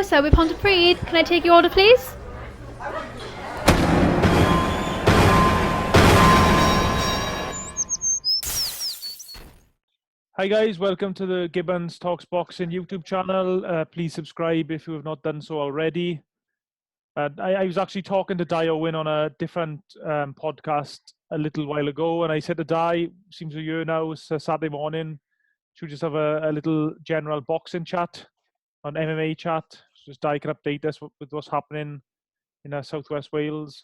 A.SELBY Pontypridd. Can I take your order, please? Hi guys, welcome to the Gibbons Talks Boxing YouTube channel. Please subscribe if you have not done so already. I was actually talking to Dai Owen on a different podcast a little while ago, and I said to Dai, seems a year now, it's a Saturday morning, should we just have a little general boxing chat, on MMA chat, just Dai can update us with what's happening in Southwest Wales.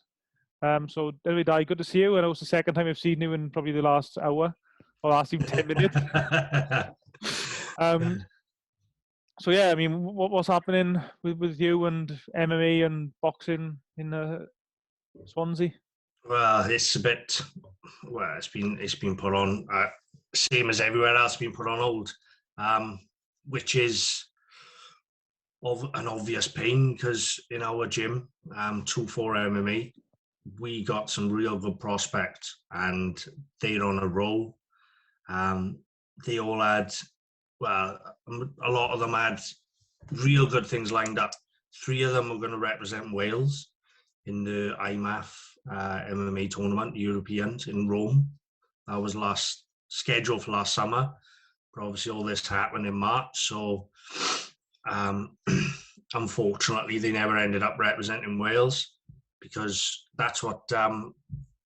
So anyway, Dai, good to see you. I know it's the second time I've seen you in probably the last hour, or last even 10 minutes. So yeah, I mean, what's happening with you and MMA and boxing in Swansea? Well, it's a bit. Well, it's been put on, same as everywhere else, been put on hold, which is of an obvious pain because in our gym, 2-4 MMA, we got some real good prospects and they're on a roll. They all had, well, a lot of them had real good things lined up. 3 of them were going to represent Wales in the IMAF MMA tournament, Europeans in Rome. That was scheduled for last summer, but obviously all this happened in March. So unfortunately, they never ended up representing Wales because that's what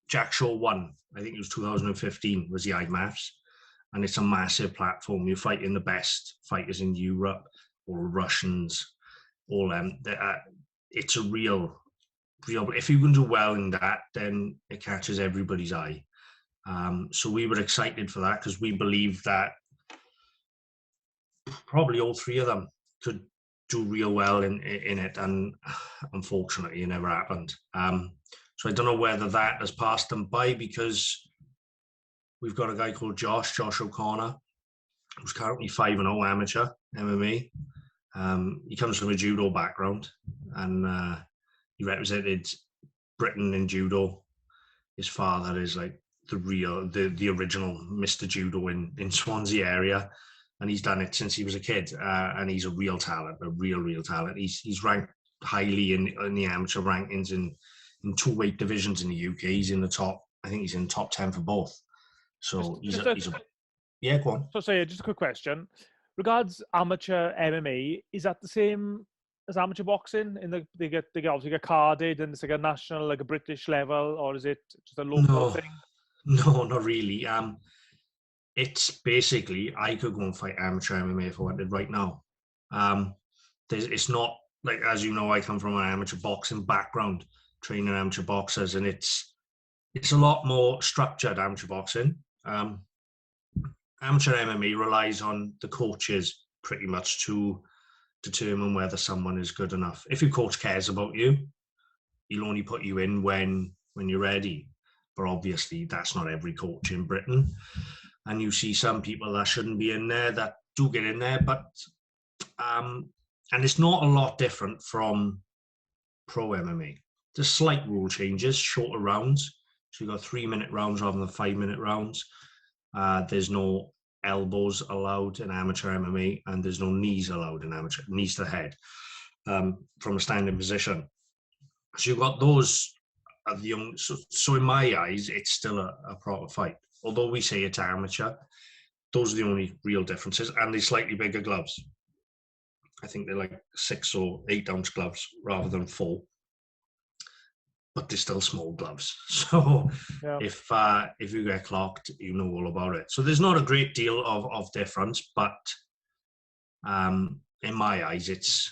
Jack Shaw won. I think it was 2015 was the IMAFs. And it's a massive platform. You're fighting the best fighters in Europe, or Russians, all them. It's a real. If you can do well in that, then it catches everybody's eye. So we were excited for that because we believed that probably all 3 of them could do real well in it, and unfortunately, it never happened. So I don't know whether that has passed them by because we've got a guy called Josh O'Connor, who's currently 5-0 amateur MMA. He comes from a judo background, and he represented Britain in judo. His father is like the original Mr. Judo in Swansea area, and he's done it since he was a kid. And he's a real talent, a real talent. He's ranked highly in the amateur rankings in 2 weight divisions in the UK. He's in the top. I think he's in the top 10 for both. So yeah, go on. So say just a quick question. Regards amateur MMA, is that the same as amateur boxing? They obviously get carded and it's like a national, like a British level, or is it just a local thing? No, not really. It's basically I could go and fight amateur MMA if I wanted right now. It's not like, as you know, I come from an amateur boxing background, training amateur boxers, and it's a lot more structured amateur boxing. Amateur MMA relies on the coaches pretty much to determine whether someone is good enough. If your coach cares about you, he'll only put you in when you're ready. But obviously, that's not every coach in Britain. And you see some people that shouldn't be in there that do get in there. But and it's not a lot different from pro MMA. There's slight rule changes, shorter rounds. So you've got 3-minute rounds rather than 5-minute rounds. There's no elbows allowed in amateur MMA, and there's no knees allowed in amateur, knees to the head, from a standing position. So you've got those of the young. So in my eyes, it's still a proper fight. Although we say it's amateur, those are the only real differences, and they're slightly bigger gloves. I think they're like 6 or 8 ounce gloves rather than 4. But they're still small gloves. So yeah. If you get clocked, you know all about it. So there's not a great deal of difference, but in my eyes, it's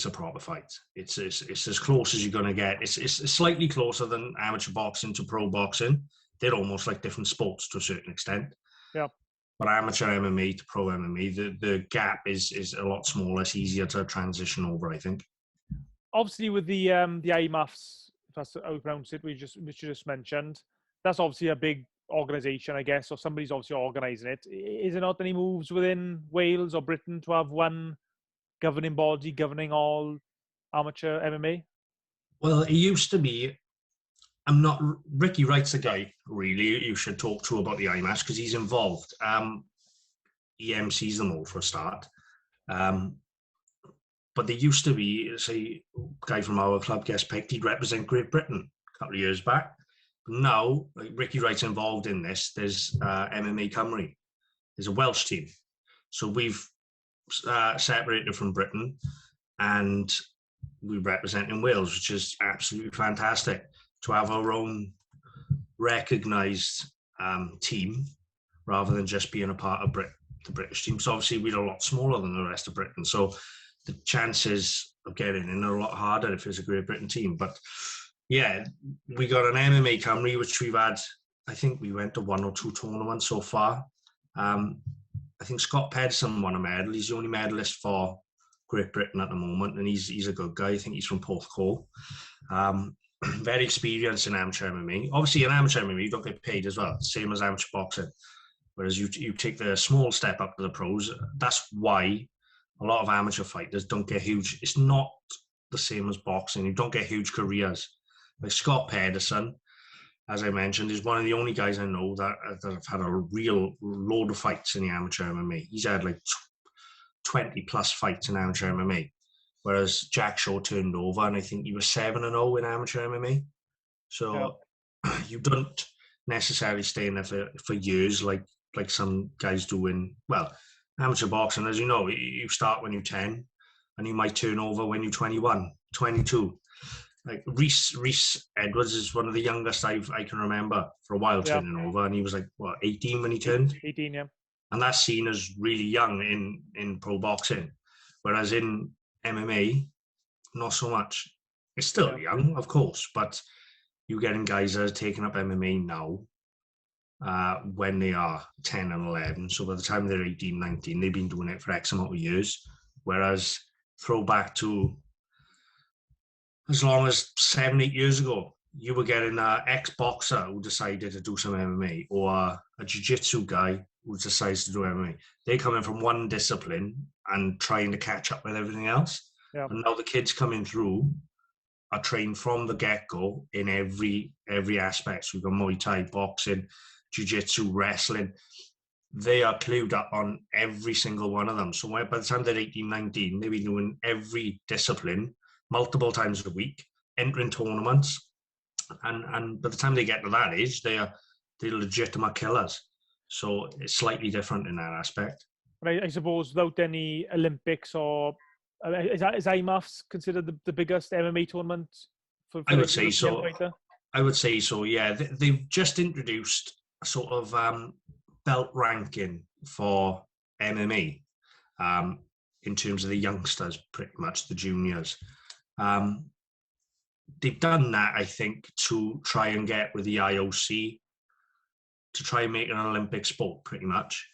a proper fight. It's as close as you're going to get. It's slightly closer than amateur boxing to pro boxing. They're almost like different sports to a certain extent. Yeah. But amateur MMA to pro MMA, the gap is a lot smaller. It's easier to transition over, I think. Obviously, with the IMAFs, that's how you pronounce it, which you just mentioned, that's obviously a big organisation, I guess, or somebody's obviously organising it. Is there not any moves within Wales or Britain to have one governing body governing all amateur MMA? Well, it used to be. Ricky Wright's the guy, really, you should talk to about the IMAFs because he's involved. He MCs them all for a start. But there used to be, say, a guy from our club gets picked, he'd represent Great Britain a couple of years back. Now, like Ricky Wright's involved in this. There's MMA Cymru. There's a Welsh team. So we've separated from Britain, and we represent in Wales, which is absolutely fantastic to have our own recognised team rather than just being a part of the British team. So obviously we're a lot smaller than the rest of Britain. So the chances of getting in are a lot harder if it's a Great Britain team. But yeah, we got an MMA Cymru, which we've had, I think we went to 1 or 2 tournaments so far. I think Scott Pedersen won a medal. He's the only medalist for Great Britain at the moment, and he's a good guy. I think he's from Porthcawl. Very experienced in amateur MMA. Obviously, in amateur MMA, you don't get paid as well, same as amateur boxing. Whereas you take the small step up to the pros. That's why a lot of amateur fighters don't get huge. It's not the same as boxing. You don't get huge careers. Like Scott Pedersen, as I mentioned, is one of the only guys I know that have had a real load of fights in the amateur MMA. He's had like 20 plus fights in amateur MMA. Whereas Jack Shaw turned over, and I think he was 7-0 in amateur MMA. So you don't necessarily stay in there for years like some guys do in, well, amateur boxing. As you know, you start when you're 10, and you might turn over when you're 21, 22. Like Reese Edwards is one of the youngest I can remember for a while turning over, and he was like, what, 18 when he turned? 18, yeah. And that's seen as really young in pro boxing. Whereas in MMA, not so much. It's still young, of course, but you're getting guys that are taking up MMA now when they are 10 and 11. So by the time they're 18, 19, they've been doing it for X amount of years. Whereas throwback to as long as 7, 8 years ago, you were getting an ex-boxer who decided to do some MMA, or a jiu-jitsu guy who decides to do MMA. They come in from one discipline and trying to catch up with everything else. Yeah. And now the kids coming through are trained from the get-go in every aspect. So we've got Muay Thai, boxing, jiu-jitsu, wrestling. They are clued up on every single one of them. So by the time they're 18, 19, they'll be doing every discipline multiple times a week, entering tournaments. And by the time they get to that age, they're legitimate killers. So it's slightly different in that aspect. I suppose without any Olympics, or is IMAFs considered the biggest MMA tournament? I would say so. I would say so, yeah. They've just introduced a sort of belt ranking for MMA in terms of the youngsters, pretty much, the juniors. They've done that, I think, to try and get with the IOC, to try and make it an Olympic sport, pretty much,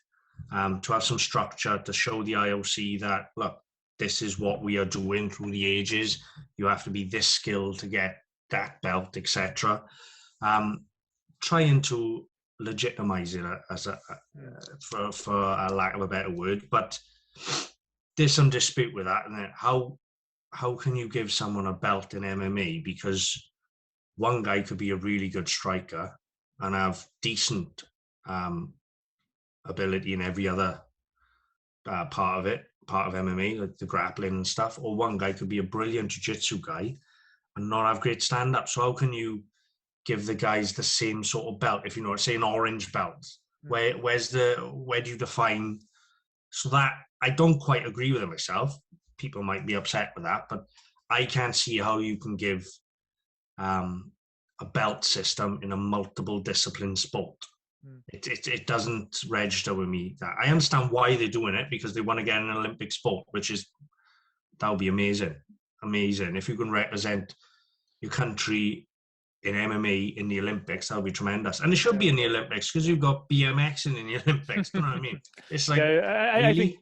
to have some structure to show the IOC that, look, this is what we are doing through the ages. You have to be this skilled to get that belt, etc. Trying to legitimize it as for a lack of a better word, but there's some dispute with that. And how can you give someone a belt in MMA? Because one guy could be a really good striker and have decent ability in every other part of MMA, like the grappling and stuff. Or one guy could be a brilliant jiu-jitsu guy and not have great stand-up. So how can you give the guys the same sort of belt? If you know, say an orange belt, where do you define? So that, I don't quite agree with it myself. People might be upset with that, but I can't see how you can give a belt system in a multiple discipline sport. It doesn't register with me. That I understand why they're doing it, because they want to get an Olympic sport, that would be amazing. If you can represent your country in MMA in the Olympics, that would be tremendous. And it should be in the Olympics, because you've got BMX in the Olympics. You know what I mean? It's like, I think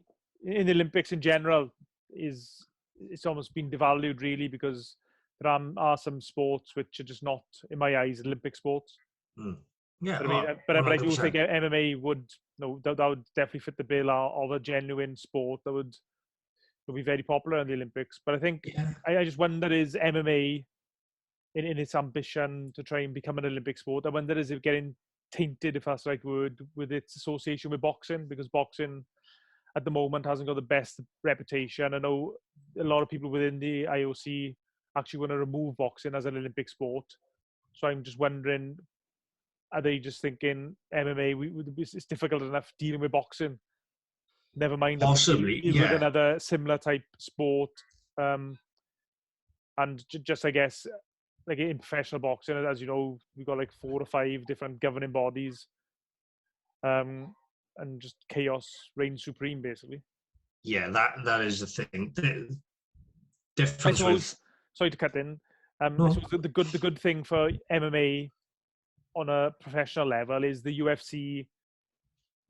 in the Olympics in general, it's almost been devalued, really, because there are some sports which are just not, in my eyes, Olympic sports. Yeah, but I do think MMA would that would definitely fit the bill of a genuine sport that would be very popular in the Olympics. But I think I just wonder, is MMA in its ambition to try and become an Olympic sport, I wonder, is it getting tainted, if that's the right word, with its association with boxing? Because boxing at the moment hasn't got the best reputation. I know a lot of people within the IOC actually want to remove boxing as an Olympic sport. So I'm just wondering, are they just thinking MMA, it's difficult enough dealing with boxing? Never mind Possibly, dealing with yeah. another similar type sport. And just, I guess, like in professional boxing, as you know, we've got like 4 or 5 different governing bodies. And just chaos reigns supreme, basically. Yeah, that is the thing. The I difference suppose, with sorry to cut in. I No. suppose the good thing for MMA on a professional level is the UFC,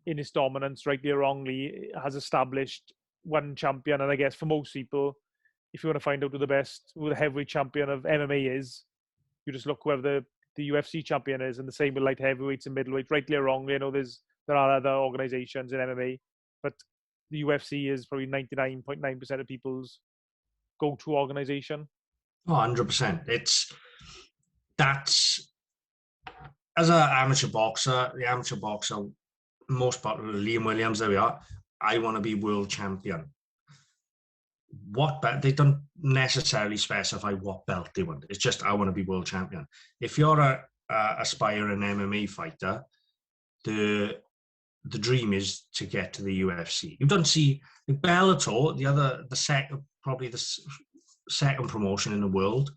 in its dominance, rightly or wrongly, has established one champion. And I guess for most people, if you want to find out who the heavyweight champion of MMA is, you just look whoever the UFC champion is, and the same with light heavyweights and middleweights, rightly or wrongly. I know there are other organizations in MMA, but the UFC is probably 99.9% of people's go-to organization. 100%. That's as an amateur boxer, the amateur boxer, most popular, Liam Williams, there we are. I want to be world champion. What belt? They don't necessarily specify what belt they want. It's just, I want to be world champion. If you're a aspiring MMA fighter, the dream is to get to the UFC. You don't see Bellator, probably the second promotion in the world.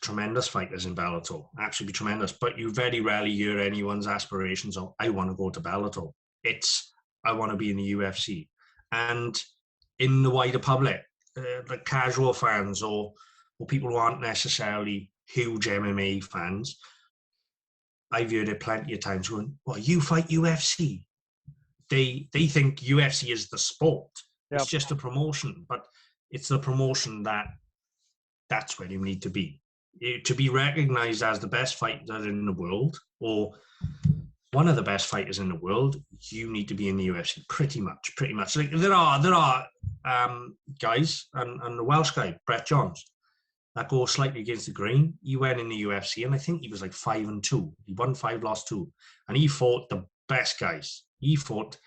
Tremendous fighters in Bellator, absolutely tremendous. But you very rarely hear anyone's aspirations of, I want to go to Bellator. It's, I want to be in the UFC. And in the wider public, the casual fans or people who aren't necessarily huge MMA fans, I've heard it plenty of times going, well, you fight UFC. They think UFC is the sport. Yep. It's just a promotion, but it's the promotion that's where you need to be. To be recognized as the best fighter in the world, or one of the best fighters in the world, you need to be in the UFC. Pretty much. Like there are guys, and the Welsh guy, Brett Johns, that goes slightly against the grain. He went in the UFC, and I think he was like 5-2. He won 5, lost 2, and he fought the best guys. He fought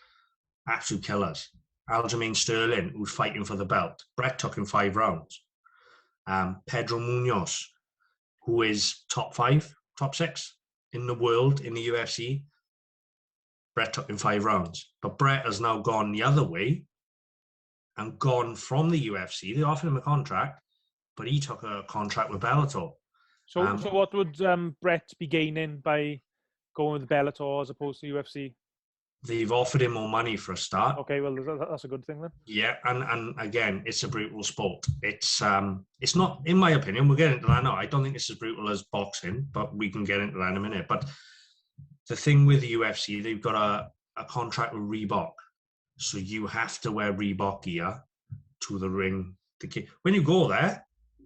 absolute killers. Aljamain Sterling, who's fighting for the belt. Brett took him 5 rounds. Pedro Munoz, who is top 5, top 6 in the world in the UFC. Brett took him 5 rounds. But Brett has now gone the other way and gone from the UFC. They offered him a contract, but he took a contract with Bellator. So what would Brett be gaining by going with Bellator as opposed to UFC? They've offered him more money for a start. Okay, well, that's a good thing then. Yeah, and again, it's a brutal sport. It's not, in my opinion, we'll get into that now. I don't think it's as brutal as boxing, but we can get into that in a minute. But the thing with the UFC, they've got a contract with Reebok. So you have to wear Reebok gear to the ring. When you go there,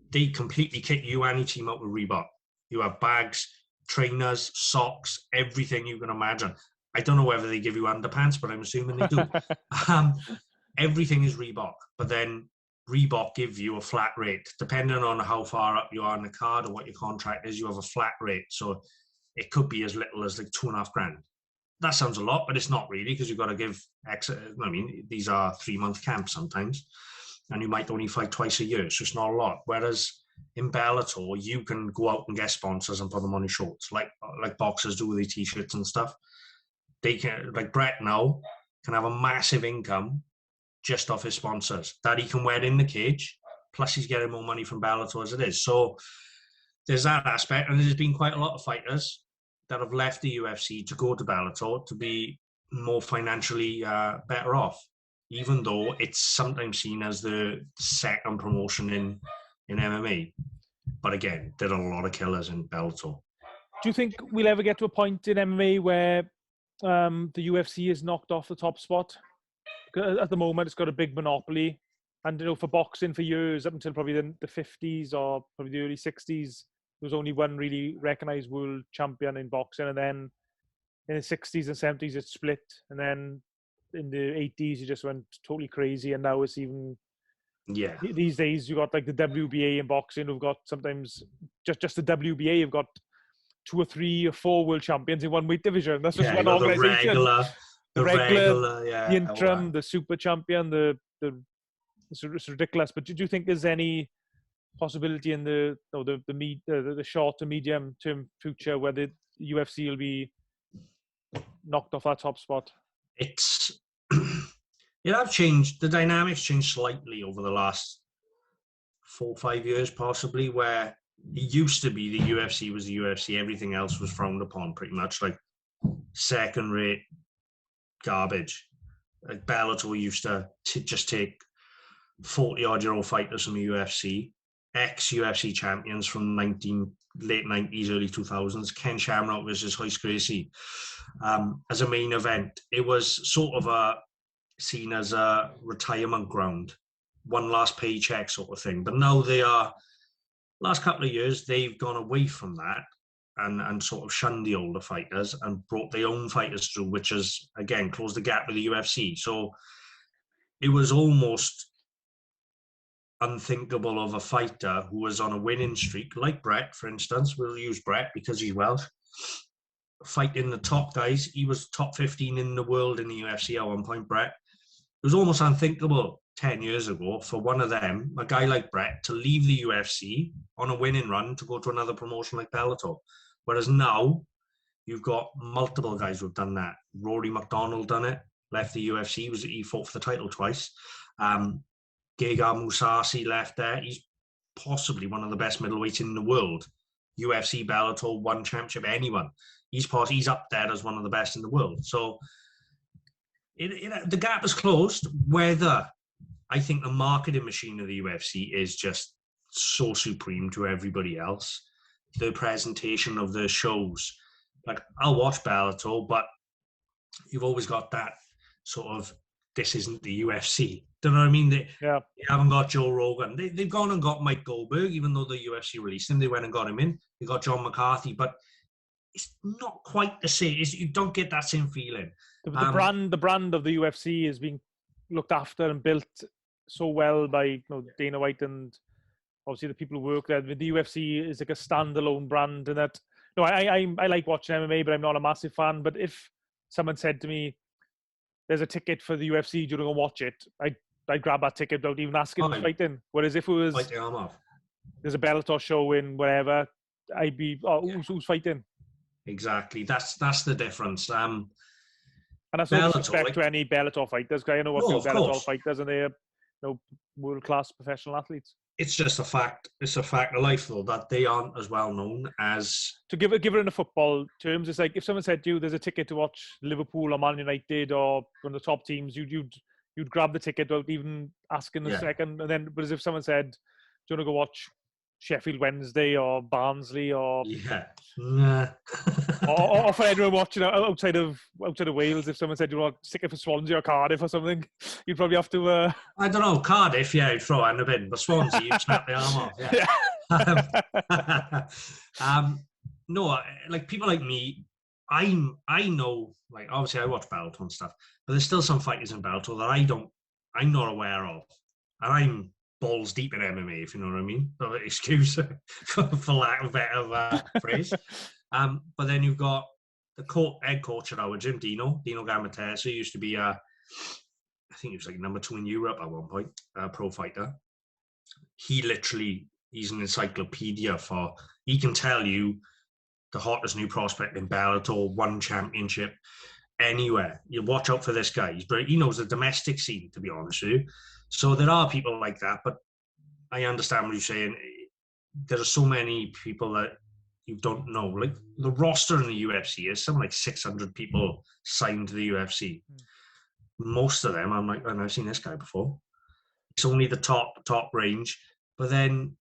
they completely kit you and your team up with Reebok. You have bags, trainers, socks, everything you can imagine. I don't know whether they give you underpants, but I'm assuming they do. Everything is Reebok, but then Reebok give you a flat rate. Depending on how far up you are in the card or what your contract is, you have a flat rate. So it could be as little as like $2,500. That sounds a lot, but it's not really, because you've got to give these are 3-month camps sometimes, and you might only fight twice a year, so it's not a lot. Whereas in Bellator, you can go out and get sponsors and put them on your shorts, like boxers do with their t-shirts and stuff. They can, like Brett now, can have a massive income just off his sponsors that he can wear in the cage. Plus, he's getting more money from Bellator as it is. So there's that aspect, and there's been quite a lot of fighters that have left the UFC to go to Bellator to be more financially better off, even though it's sometimes seen as the second promotion in MMA. But again, there are a lot of killers in Bellator. Do you think we'll ever get to a point in MMA where the UFC is knocked off the top spot? At the moment, it's got a big monopoly, and for boxing for years, up until probably the 50s or probably the early 60s, there was only one really recognized world champion in boxing, and then in the 60s and 70s it split, and then in the 80s it just went totally crazy, and now it's even these days you got like the WBA in boxing who've got sometimes just the WBA have got 2 or 3 or 4 world champions in one weight division. That's just one organization. The regular, the interim, the super champion, the it's ridiculous. But do you think there's any possibility in the short to medium term future where the UFC will be knocked off that top spot? It's it have changed. The dynamics changed slightly over the last 4 or 5 years, possibly, where it used to be the UFC was the UFC, everything else was frowned upon, pretty much like second-rate garbage. Like Bellator used to just take 40-odd-year-old fighters from the UFC, ex-UFC champions from late 90s, early 2000s, Ken Shamrock versus Royce Gracie, as a main event. It was sort of seen as a retirement ground, one last paycheck sort of thing. But now last couple of years, they've gone away from that and sort of shunned the older fighters and brought their own fighters through, which has, again, closed the gap with the UFC. So it was almost unthinkable of a fighter who was on a winning streak, like Brett, for instance. We'll use Brett because he's Welsh. Fighting the top guys. He was top 15 in the world in the UFC at one point, Brett. It was almost unthinkable 10 years ago for one of them, a guy like Brett, to leave the UFC on a winning run to go to another promotion like Bellator. Whereas now, you've got multiple guys who've done that. Rory McDonald done it, left the UFC, he fought for the title twice. Gegard Mousasi left there. He's possibly one of the best middleweights in the world. UFC, Bellator, one championship, anyone. He's up there as one of the best in the world. So the gap is closed. Whether I think the marketing machine of the UFC is just so supreme to everybody else. The presentation of the shows, like I'll watch Bellator, but you've always got that sort of, this isn't the UFC. Do you know what I mean? They haven't got Joe Rogan. They've gone and got Mike Goldberg, even though the UFC released him. They went and got him in. They got John McCarthy, but it's not quite the same. You don't get that same feeling. The brand of the UFC is being looked after and built so well by Dana White and obviously the people who work there. The UFC is like a standalone brand, and that I like watching MMA, but I'm not a massive fan. But if someone said to me, "There's a ticket for the UFC, do you want to go watch it?" I'd grab that ticket without even asking who's fighting. Whereas if it was there's a Bellator show in wherever, I'd be who's fighting? Exactly. That's the difference. And that's no disrespect to any Bellator fighters, because I know a few Bellator fighters, and they're world-class professional athletes. It's just a fact. It's a fact of life, though, that they aren't as well known as. To give it in the football terms, it's like if someone said to you, "There's a ticket to watch Liverpool or Man United or one of the top teams," you'd grab the ticket without even asking a second. And then, but as if someone said, "Do you want to go watch Sheffield Wednesday or Barnsley or or for anyone watching outside of Wales, if someone said you want to stick it for Swansea or Cardiff or something, you'd probably have to. I don't know, Cardiff, you'd throw it in the bin, but Swansea, you'd snap the arm off. No, like people like me, I know, like obviously I watch Bellator and stuff, but there's still some fighters in Bellator that I'm not aware of, and I'm balls deep in MMA, if you know what I mean. No excuse for lack of a better phrase. But then you've got the head coach at our gym, Dino Gamateso, used to be I think he was like number 2 in Europe at one point, pro fighter. He's an encyclopedia he can tell you the hottest new prospect in Bellator, one championship, anywhere. You watch out for this guy. He knows the domestic scene, to be honest with you. So there are people like that, but I understand what you're saying. There are so many people that you don't know. Like the roster in the UFC is something like 600 people signed to the UFC. Most of them, I'm like, I've never seen this guy before. It's only the top range. But then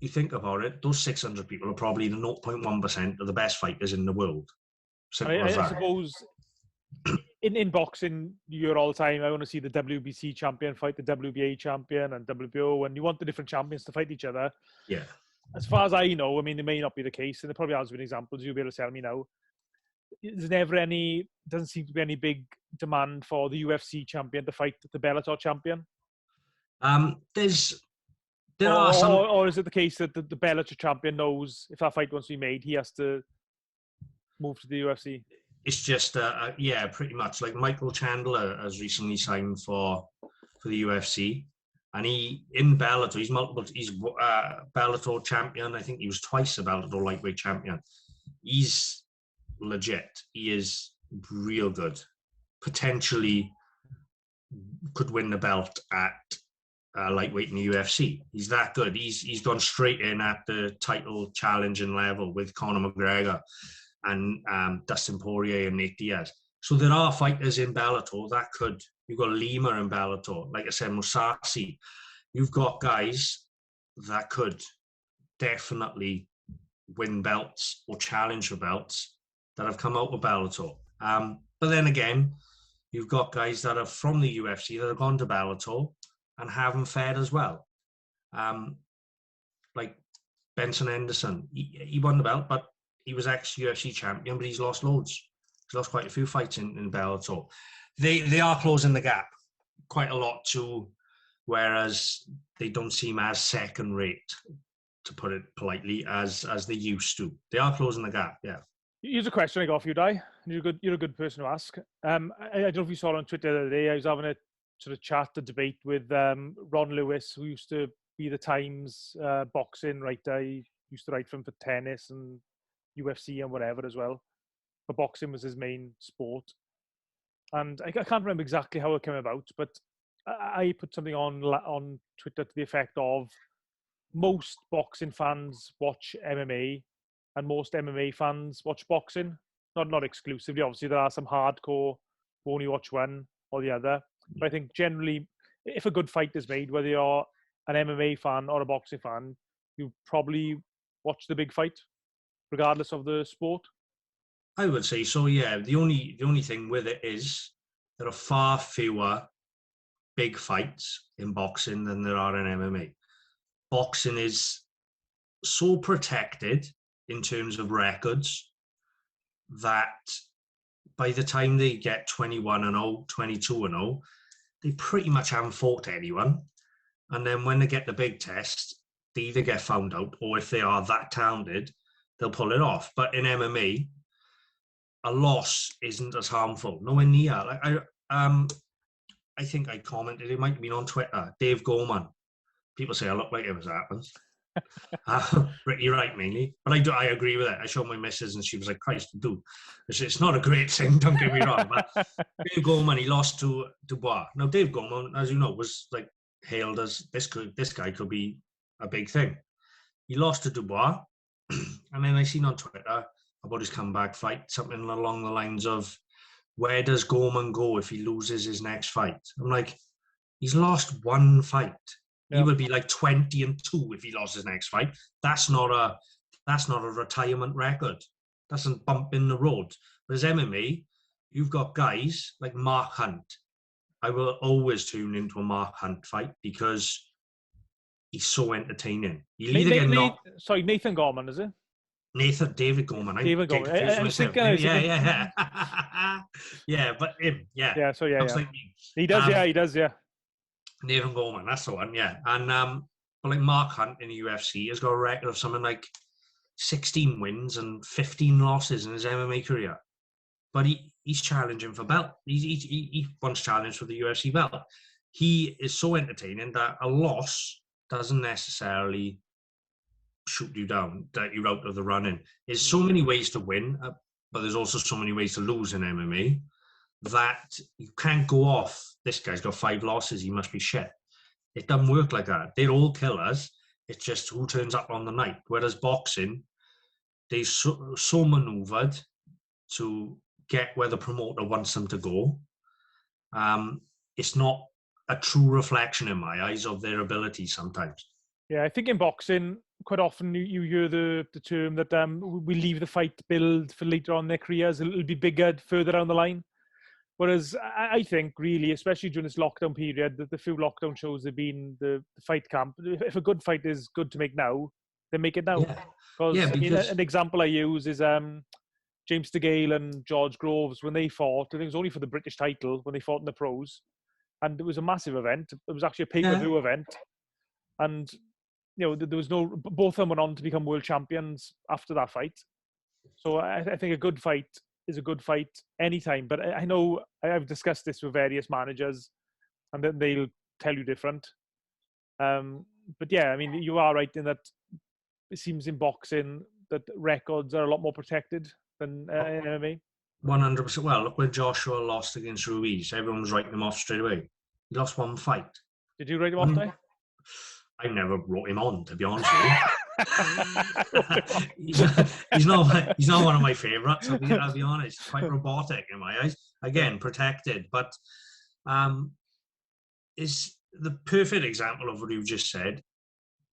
you think about it, those 600 people are probably the 0.1% of the best fighters in the world. I suppose in boxing, you're all the time, I want to see the WBC champion fight the WBA champion and WBO, and you want the different champions to fight each other. Yeah. As far as I know, I mean, it may not be the case, and there probably has been examples, you'll be able to tell me now. Doesn't seem to be any big demand for the UFC champion to fight the Bellator champion. There are some, or is it the case that the Bellator champion knows if that fight wants to be made, he has to move to the UFC? It's just, pretty much. Like Michael Chandler has recently signed for the UFC. And in Bellator, he's Bellator champion. I think he was twice a Bellator lightweight champion. He's legit. He is real good. Potentially could win the belt at lightweight in the UFC. He's that good. He's gone straight in at the title challenging level with Conor McGregor and Dustin Poirier and Nate Diaz. So there are fighters in Bellator that could. You've got Lima in Bellator. Like I said, Mousasi. You've got guys that could definitely win belts or challenge for belts that have come out of Bellator. But then again, you've got guys that are from the UFC that have gone to Bellator and haven't fared as well. Like Benson Henderson, he won the belt, but he was ex-UFC champion, but he's lost loads. He's lost quite a few fights in Bellator. They are closing the gap quite a lot too, whereas they don't seem as second rate, to put it politely, as they used to. They are closing the gap, yeah. Here's a question I got for you, Dai. You're a good person to ask. I don't know if you saw it on Twitter the other day. I was having a sort of chat, a debate with Ron Lewis, who used to be the Times boxing writer. He used to write for tennis and UFC and whatever as well. But boxing was his main sport. And I can't remember exactly how it came about, but I put something on Twitter to the effect of most boxing fans watch MMA and most MMA fans watch boxing. Not exclusively, obviously there are some hardcore who only watch one or the other. But I think generally, if a good fight is made, whether you're an MMA fan or a boxing fan, you probably watch the big fight, regardless of the sport. I would say so, yeah. The only thing with it is there are far fewer big fights in boxing than there are in MMA. Boxing is so protected in terms of records that by the time they get 21-0, 22-0, they pretty much haven't fought anyone. And then when they get the big test, they either get found out, or if they are that talented, they'll pull it off. But in MMA, a loss isn't as harmful. Nowhere near. Like I think I commented, it might have been on Twitter, Dave Gorman. People say I look like him as it happens. You're right, mainly. But I agree with it. I showed my missus and she was like, Christ, dude. It's not a great thing, don't get me wrong. But Dave Gorman, he lost to Dubois. Now, Dave Gorman, as you know, was like hailed as this guy could be a big thing. He lost to Dubois. And then I seen on Twitter about his comeback fight, something along the lines of, where does Gorman go if he loses his next fight? I'm like, he's lost one fight. Yeah. He would be like 20-2 if he lost his next fight. That's not a retirement record. That's a bump in the road. Whereas MMA, you've got guys like Mark Hunt. I will always tune into a Mark Hunt fight because he's so entertaining. Nathan Gorman, is it? David Gorman. David Gorman. Yeah. Yeah, but him, yeah. Yeah, so yeah. Like he does. Nathan Gorman, that's the one, yeah. And but like Mark Hunt in the UFC has got a record of something like 16 wins and 15 losses in his MMA career. But he's challenging for belt. He once challenged for the UFC belt. He is so entertaining that a loss doesn't necessarily shoot you down, that you're out of the running. There's so many ways to win, but there's also so many ways to lose in MMA that you can't go off, this guy's got 5 losses, he must be shit. It doesn't work like that. They're all killers. It's just who turns up on the night. Whereas boxing, they're so maneuvered to get where the promoter wants them to go. It's not a true reflection in my eyes of their ability sometimes. Yeah, I think in boxing, quite often you hear the term that we leave the fight to build for later on in their careers. It'll be bigger further down the line. Whereas I think really, especially during this lockdown period, the few lockdown shows have been the fight camp. If a good fight is good to make now, then make it now. Yeah, because an example I use is James DeGale and George Groves, when they fought, I think it was only for the British title, when they fought in the pros. And it was a massive event. It was actually a pay-per-view event. And there was both of them went on to become world champions after that fight. So I think a good fight is a good fight anytime. But I know I've discussed this with various managers, and then they'll tell you different. But yeah, I mean, you are right in that it seems in boxing that records are a lot more protected than in MMA. 100%. Well, look when Joshua lost against Ruiz, everyone was writing him off straight away. He lost one fight. Did you write him off, Dai? I never wrote him on, to be honest with you. he's not one of my favourites. I'll be honest. Quite robotic in my eyes. Again, protected, but is the perfect example of what you just said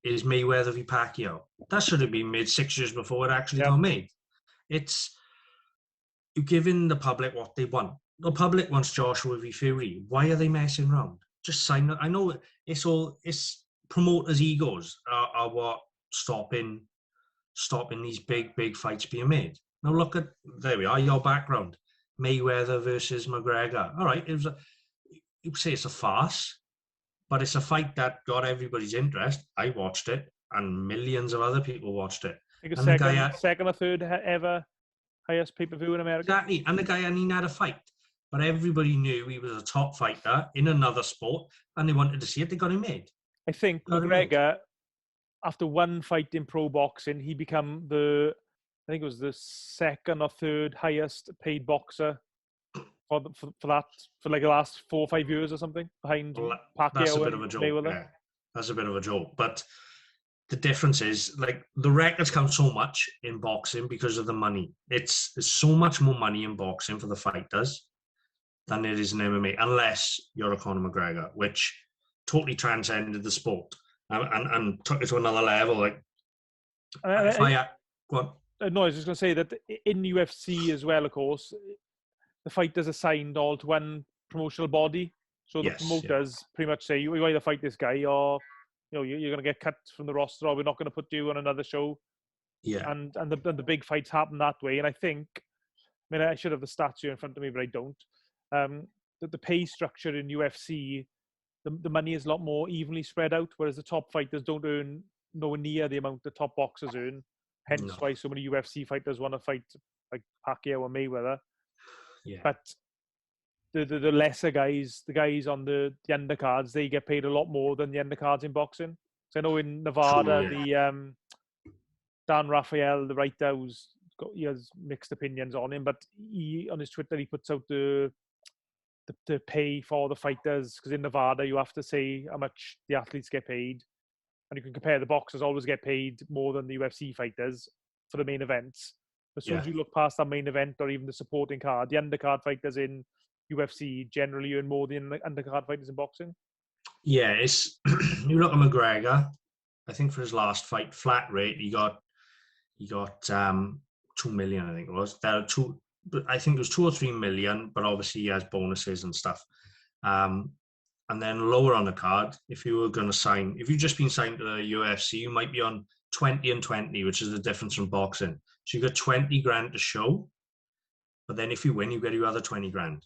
is Mayweather v Pacquiao. That should have been made 6 years before it actually got made. It's you're giving the public what they want. The public wants Joshua v Fury. Why are they messing around? Just sign it. I know it's promoters' egos are what stopping these big fights being made. Now look at, there we are, your background. Mayweather versus McGregor. All right, you could say it's a farce, but it's a fight that got everybody's interest. I watched it, and millions of other people watched it. I think it's second or third ever highest pay-per-view in America. Exactly, and the guy hadn't had a fight, but everybody knew he was a top fighter in another sport, and they wanted to see it. They got him made. I think McGregor, after one fight in pro boxing, he became I think it was the second or third highest paid boxer for like the last 4 or 5 years or something, behind Pacquiao and Mayweather. Yeah. That's a bit of a joke, but the difference is, like, the records count so much in boxing because of the money. There's so much more money in boxing for the fighters than it is in MMA, unless you're a Conor McGregor, which totally transcended the sport and took it to another level. Like, go on. No, I was just going to say that in UFC as well, of course, the fighters are signed all to one promotional body. So the promoters pretty much say, you either fight this guy or you're going to get cut from the roster, or we're not going to put you on another show. Yeah. And the big fights happen that way. And I think, I should have the stats here in front of me, but I don't. That the pay structure in UFC, the money is a lot more evenly spread out, whereas the top fighters don't earn nowhere near the amount the top boxers earn. Hence why so many UFC fighters want to fight like Pacquiao or Mayweather. Yeah. But the lesser guys, the guys on the undercards, they get paid a lot more than the undercards in boxing. So I know in Nevada, Dan Raphael, the writer, he has mixed opinions on him, but on his Twitter he puts out the pay for the fighters, because in Nevada you have to say how much the athletes get paid, and you can compare the boxers always get paid more than the UFC fighters for the main events. As soon as you look past that main event or even the supporting card, the undercard fighters in UFC generally earn more than the undercard fighters in boxing. Yeah, it's you look at McGregor. I think for his last fight, flat rate, he got 2 million. I think it was. I think it was 2 or 3 million, but obviously he has bonuses and stuff. And then lower on the card, if you were going to sign, if you've just been signed to the UFC, you might be on 20 and 20, which is the difference from boxing. So you got 20 grand to show, but then if you win, you get your other 20 grand.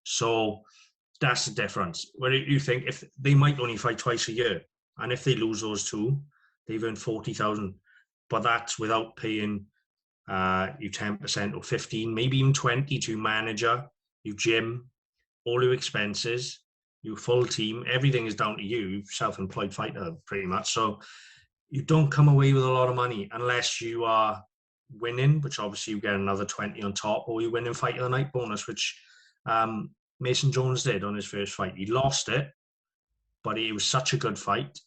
So that's the difference. Where you think if they might only fight twice a year, and if they lose those two, they've earned 40,000, but that's without paying you 10% or 15, maybe even 20 to your manager, your gym, all your expenses, your full team. Everything is down to you. You're self-employed fighter pretty much. So you don't come away with a lot of money unless you are winning, which obviously you get another 20 on top, or you win in fight of the night bonus, which Mason Jones did on his first fight. He lost it, but it was such a good fight.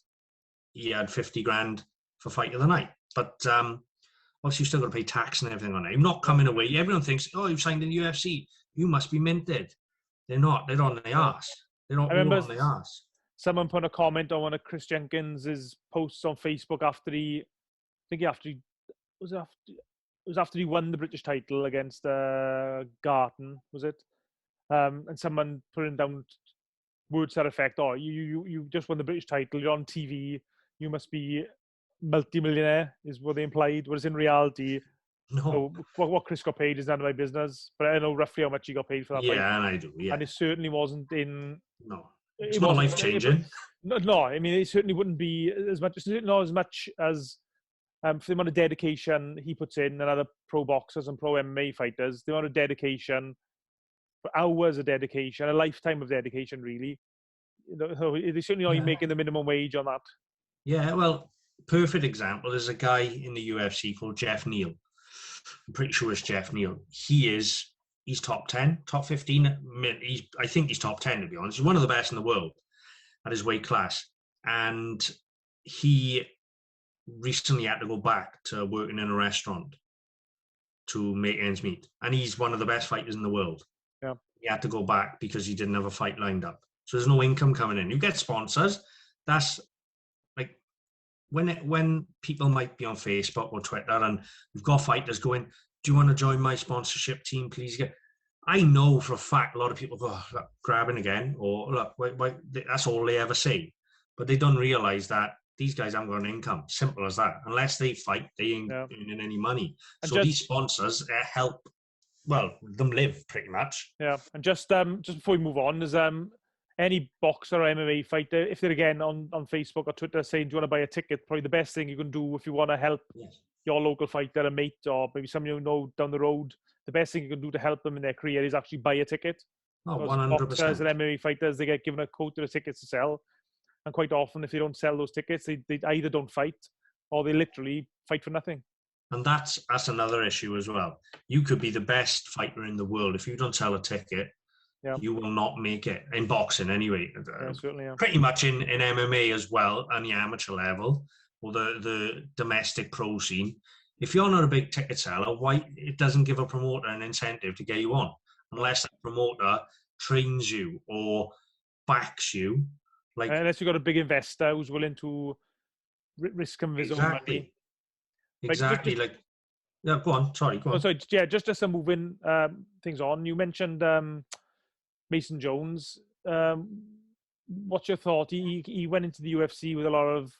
He had 50 grand for fight of the night. But obviously you still got to pay tax and everything on it. You're not coming away. Everyone thinks, oh, you've signed in the UFC. You must be minted. They're not. They're on the arse. They're not all on the arse. Someone put a comment on one of Chris Jenkins's posts on Facebook after he won the British title against Garton, was it? And someone putting down words to that effect, oh, you just won the British title, you're on TV, you must be multi-millionaire, is what they implied, whereas in reality, no. What Chris got paid is none of my business, but I know roughly how much he got paid for that fight. Yeah, and I do, yeah. And it certainly wasn't in... No. It's not life-changing. No, I mean, it certainly wouldn't be not as much as for the amount of dedication he puts in, and other pro boxers and pro MMA fighters, the amount of dedication, for hours of dedication, a lifetime of dedication, really. They certainly are making the minimum wage on that. Yeah, well, perfect example is a guy in the UFC called Jeff Neal. I'm pretty sure it's Jeff Neal. He's top 10, top 15. I think he's top 10, to be honest. He's one of the best in the world at his weight class. And he recently had to go back to working in a restaurant to make ends meet. And he's one of the best fighters in the world. Yeah. He had to go back because he didn't have a fight lined up. So there's no income coming in. You get sponsors. That's like when people might be on Facebook or Twitter and we've got fighters going, do you want to join my sponsorship team? Please I know for a fact a lot of people go, oh, look, grabbing again, or look, wait, that's all they ever say. But they don't realize that these guys haven't got an income. Simple as that. Unless they fight, they ain't earning any money. And so these sponsors help, well, them live pretty much. Yeah, and just before we move on, there's any boxer or MMA fighter, if they're again on Facebook or Twitter saying, do you want to buy a ticket? Probably the best thing you can do if you want to help your local fighter, a mate, or maybe someone you know down the road, the best thing you can do to help them in their career is actually buy a ticket. Oh, 100%. Boxers and MMA fighters, they get given a quota of tickets to sell. And quite often, if they don't sell those tickets, they either don't fight or they literally fight for nothing. And that's another issue as well. You could be the best fighter in the world. If you don't sell a ticket, you will not make it. In boxing, anyway. Yeah, certainly, yeah. Pretty much in MMA as well, on the amateur level, or the domestic pro scene. If you're not a big ticket seller, why it doesn't give a promoter an incentive to get you on, unless that promoter trains you or backs you. Like, unless you've got a big investor who's willing to risk his own money. Exactly. Yeah, go on. Sorry, go on. Oh, sorry, yeah, just as I'm moving things on, you mentioned Mason Jones. What's your thought? He went into the UFC with a lot of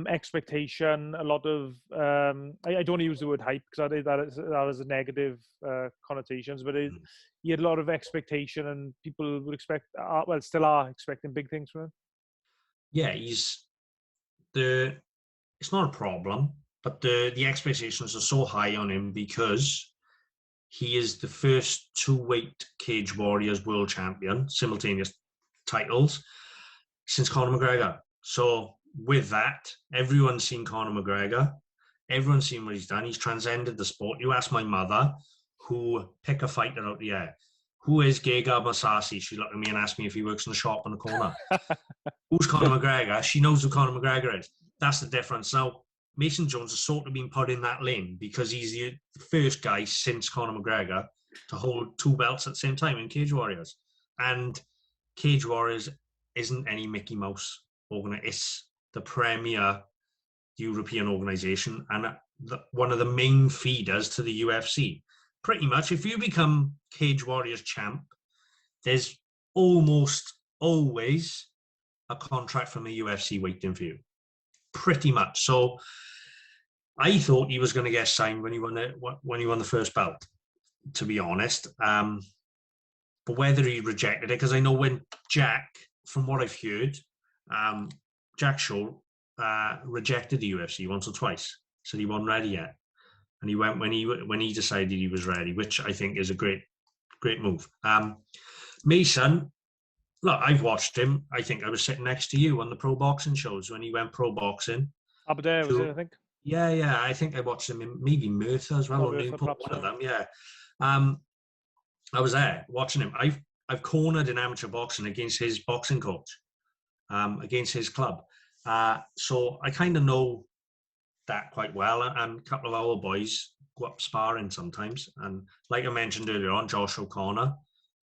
expectation, a lot of I don't want to use the word hype because that has a negative connotations, but he had a lot of expectation and people would expect, still are expecting big things from him. Yeah, it's not a problem, but the expectations are so high on him because he is the first two-weight Cage Warriors world champion, simultaneous titles, since Conor McGregor. So with that, everyone's seen Conor McGregor. Everyone's seen what he's done. He's transcended the sport. You ask my mother, who pick a fighter out the air. Who is Gegard Mousasi? She looked at me and asked me if he works in the shop on the corner. Who's Conor McGregor? She knows who Conor McGregor is. That's the difference. Now, Mason Jones has sort of been put in that lane because he's the first guy since Conor McGregor to hold two belts at the same time in Cage Warriors. And Cage Warriors isn't any Mickey Mouse organization. It's the premier European organization and one of the main feeders to the UFC. Pretty much, if you become Cage Warriors champ, there's almost always a contract from the UFC waiting for you. Pretty much. So I thought he was going to get signed when he won the first belt, to be honest. But whether he rejected it, because I know when Jack, from what I've heard, Jack Shaw rejected the UFC once or twice, said he wasn't ready yet, and he went when he decided he was ready, which I think is a great move. Mason, look, I've watched him. I think I was sitting next to you on the pro boxing shows when he went pro boxing. Aberdeen, was it, I think? Yeah. I think I watched him in maybe Merthyr as well, or Newport, one of them. Yeah. I was there watching him. I've cornered in amateur boxing against his boxing coach, against his club. So I kind of know that quite well. And a couple of our boys go up sparring sometimes. And like I mentioned earlier on, Josh O'Connor.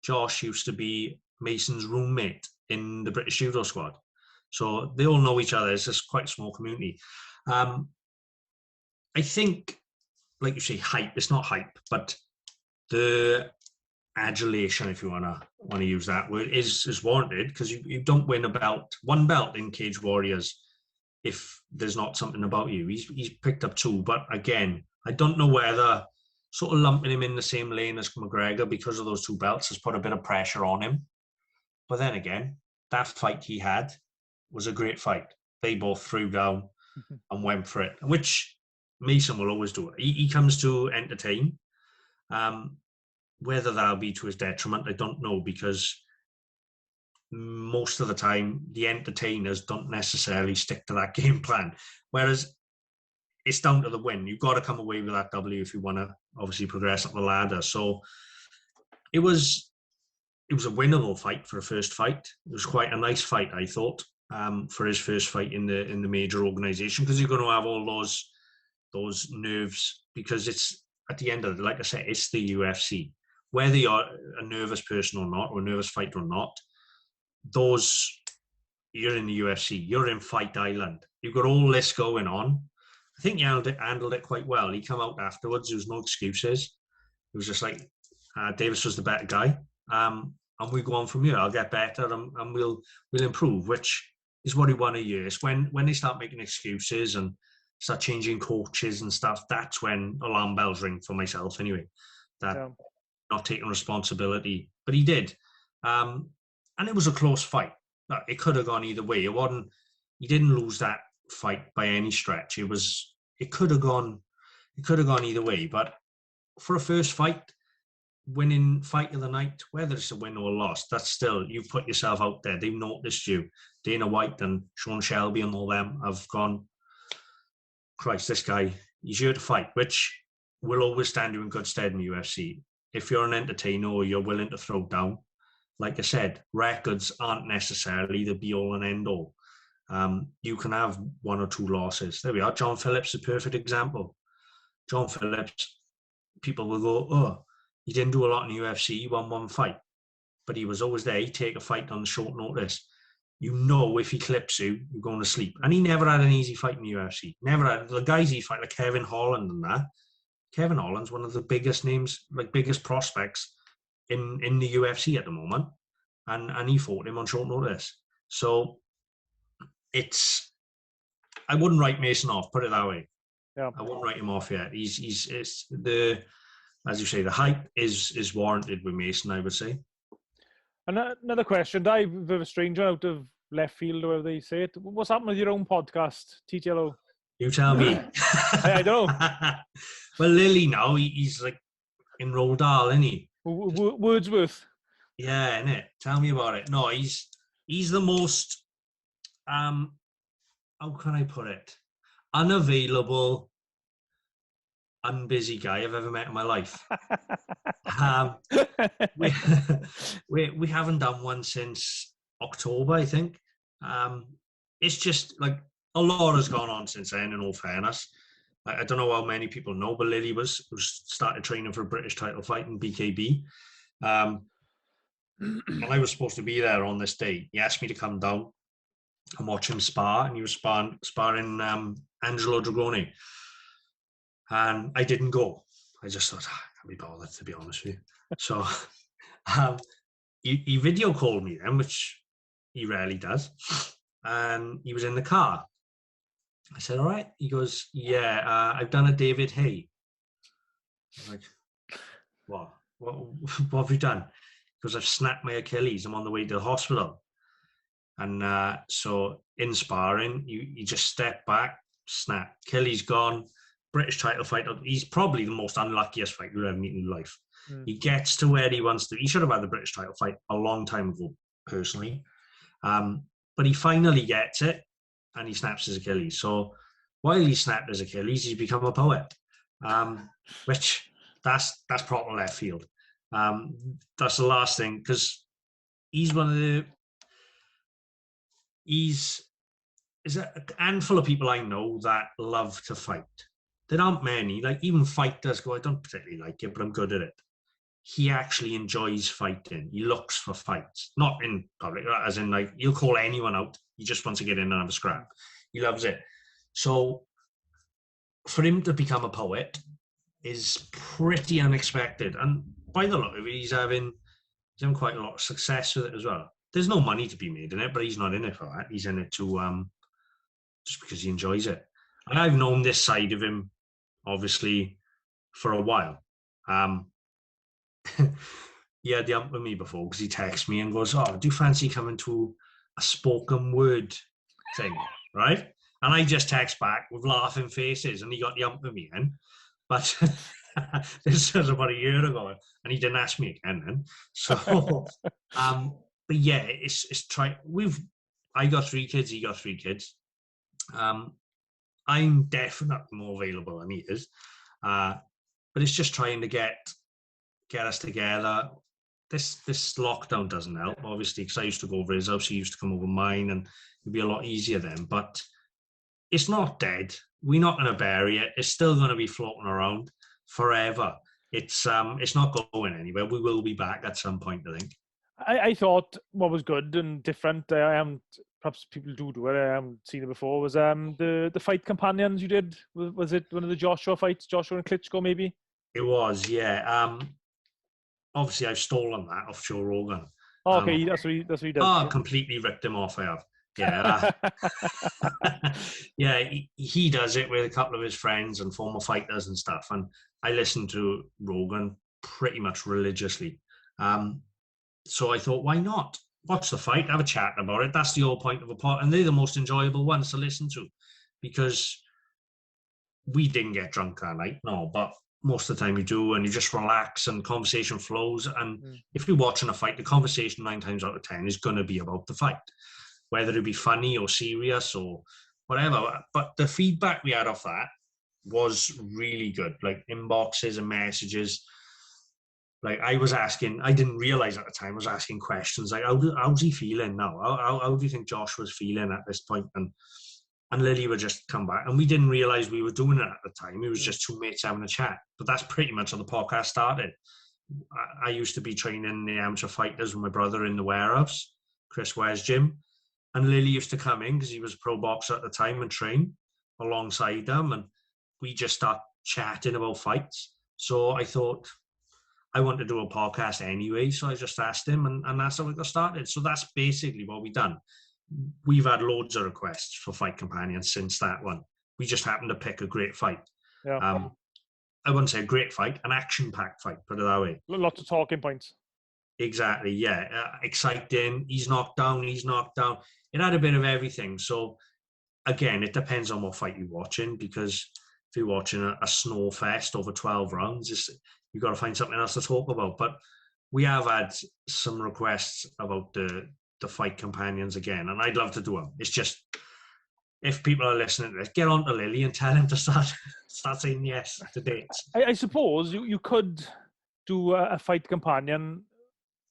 Josh used to be Mason's roommate in the British judo squad. So they all know each other. It's just quite a small community. I think, like you say, hype. It's not hype, but the adulation, if you want to use that word, is warranted because you don't win one belt in Cage Warriors if there's not something about you. He's picked up two, but again, I don't know whether sort of lumping him in the same lane as McGregor because of those two belts has put a bit of pressure on him. But then again, that fight he had was a great fight. They both threw down and went for it, which Mason will always do. He comes to entertain. Whether that'll be to his detriment, I don't know, because most of the time, the entertainers don't necessarily stick to that game plan. Whereas it's down to the win. You've got to come away with that W if you want to obviously progress up the ladder. So it was a winnable fight for a first fight. It was quite a nice fight, I thought, for his first fight in the major organization, because you're going to have all those nerves, because it's at the end of it, like I said, it's the UFC. Whether you're a nervous person or not, or a nervous fighter or not, you're in the UFC. You're in Fight Island. You've got all this going on. I think he handled it quite well. He came out afterwards. There was no excuses. It was just like, Davis was the better guy. And we go on from here. I'll get better and we'll improve, which is what he won a year. It's when they start making excuses and start changing coaches and stuff, that's when alarm bells ring for myself anyway. Not taking responsibility. But he did. And it was a close fight. It could have gone either way. He didn't lose that fight by any stretch. It could have gone either way. But for a first fight, winning fight of the night, whether it's a win or a loss, that's still, you've put yourself out there. They've noticed you. Dana White and Sean Shelby and all them have gone, Christ, this guy, he's here to fight, which will always stand you in good stead in the UFC. If you're an entertainer or you're willing to throw down, like I said, records aren't necessarily the be-all and end-all. You can have 1 or 2 losses. There we are. John Phillips is a perfect example. John Phillips, people will go, oh, he didn't do a lot in the UFC. He won 1 fight. But he was always there. He'd take a fight on short notice. You know if he clips you, you're going to sleep. And he never had an easy fight in the UFC. Never had. The guys he fight, like Kevin Holland and that. Kevin Holland's one of the biggest names, like biggest prospects in the UFC at the moment. And he fought him on short notice. So I wouldn't write Mason off, put it that way. Yeah. I wouldn't write him off yet. As you say, the hype is warranted with Mason, I would say. Another question, Dai, bit of a stranger out of left field, or however they say it. What's happened with your own podcast, TTLO? You tell me. I don't know. Well, Lily now, he's like in Roald Dahl, isn't he? Wordsworth. Yeah, innit? Tell me about it. No, he's the most, how can I put it? Unavailable, unbusy guy I've ever met in my life. We haven't done one since October, I think. It's just like a lot has gone on since then, in all fairness. I don't know how many people know, but Lily was started training for a British title fight in BKB. And I was supposed to be there on this day. He asked me to come down and watch him spar, and he was sparring Angelo Dragoni. And I didn't go. I just thought, I can't be bothered, to be honest with you. So he video called me then, which he rarely does. And he was in the car. I said, all right. He goes, yeah, I've done a David Hay. I was like, what? What have you done? Because I've snapped my Achilles. I'm on the way to the hospital. And so in sparring, you just step back, snap. Achilles gone. British title fighter. He's probably the most unluckiest fighter you'll ever meet in your life. He gets to where he wants to. He should have had the British title fight a long time ago, personally. But he finally gets it, and he snaps his Achilles. So while he snapped his Achilles, he's become a poet, which that's proper left field. That's the last thing, because he's one of the... There's a handful of people I know that love to fight. There aren't many. Like, even fighters go, I don't particularly like it, but I'm good at it. He actually enjoys fighting. He looks for fights, not in public, as in like he'll call anyone out. He just wants to get in and have a scrap. He loves it. So for him to become a poet is pretty unexpected. And by the look of it, he's having quite a lot of success with it as well. There's no money to be made in it, but he's not in it for that. He's in it to just because he enjoys it. And I've known this side of him, obviously, for a while. He had the ump with me before because he texts me and goes, oh, do you fancy coming to a spoken word thing, right? And I just text back with laughing faces, and he got the ump with me then. But this was about a year ago, and he didn't ask me again then. So, yeah, it's try. I got 3 kids. He got 3 kids. I'm definitely more available than he is, but it's just trying to get us together. This lockdown doesn't help, obviously, because I used to go over his house. He used to come over mine, and it'd be a lot easier then. But it's not dead. We're not going to bury it. It's still going to be floating around forever. It's not going anywhere. We will be back at some point, I think. I thought what was good and different, I haven't, perhaps people do it, I haven't seen it before, was the fight companions you did. Was it one of the Joshua fights, Joshua and Klitschko maybe? It was, yeah. Obviously, I've stolen that off Joe Rogan. Oh, okay, that's what he does. Oh, completely ripped him off, I have. Yeah. Yeah, he does it with a couple of his friends and former fighters and stuff. And I listen to Rogan pretty much religiously. So I thought, why not? Watch the fight, have a chat about it. That's the whole point of a pod. And they're the most enjoyable ones to listen to, because we didn't get drunk that night, no, but most of the time you do, and you just relax and conversation flows. And if you're watching a fight, the conversation 9 times out of 10 is going to be about the fight, whether it be funny or serious or whatever. But the feedback we had off that was really good, like inboxes and messages. Like I was asking, I didn't realize at the time, I was asking questions like, how's he feeling now? How do you think Josh was feeling at this point? And Lily would just come back, and we didn't realize we were doing it at the time. It was just 2 mates having a chat. But that's pretty much how the podcast started. I used to be training the amateur fighters with my brother in the warehouse, Chris Ware's gym. And Lily used to come in because he was a pro boxer at the time and train alongside them. And we just start chatting about fights. So I thought, I want to do a podcast anyway. So I just asked him, and that's how we got started. So that's basically what we've done. We've had loads of requests for fight companions since that one. We just happened to pick a great fight. Yeah. I wouldn't say a great fight, an action-packed fight, put it that way. Lots of talking points. Exactly, yeah. Exciting. He's knocked down. It had a bit of everything. So, again, it depends on what fight you're watching, because if you're watching a snow fest over 12 rounds, you've got to find something else to talk about. But we have had some requests about the fight companions again, and I'd love to do them. It's just, if people are listening to this, get on to Lily and tell him to start saying yes to dates. I suppose you could do a fight companion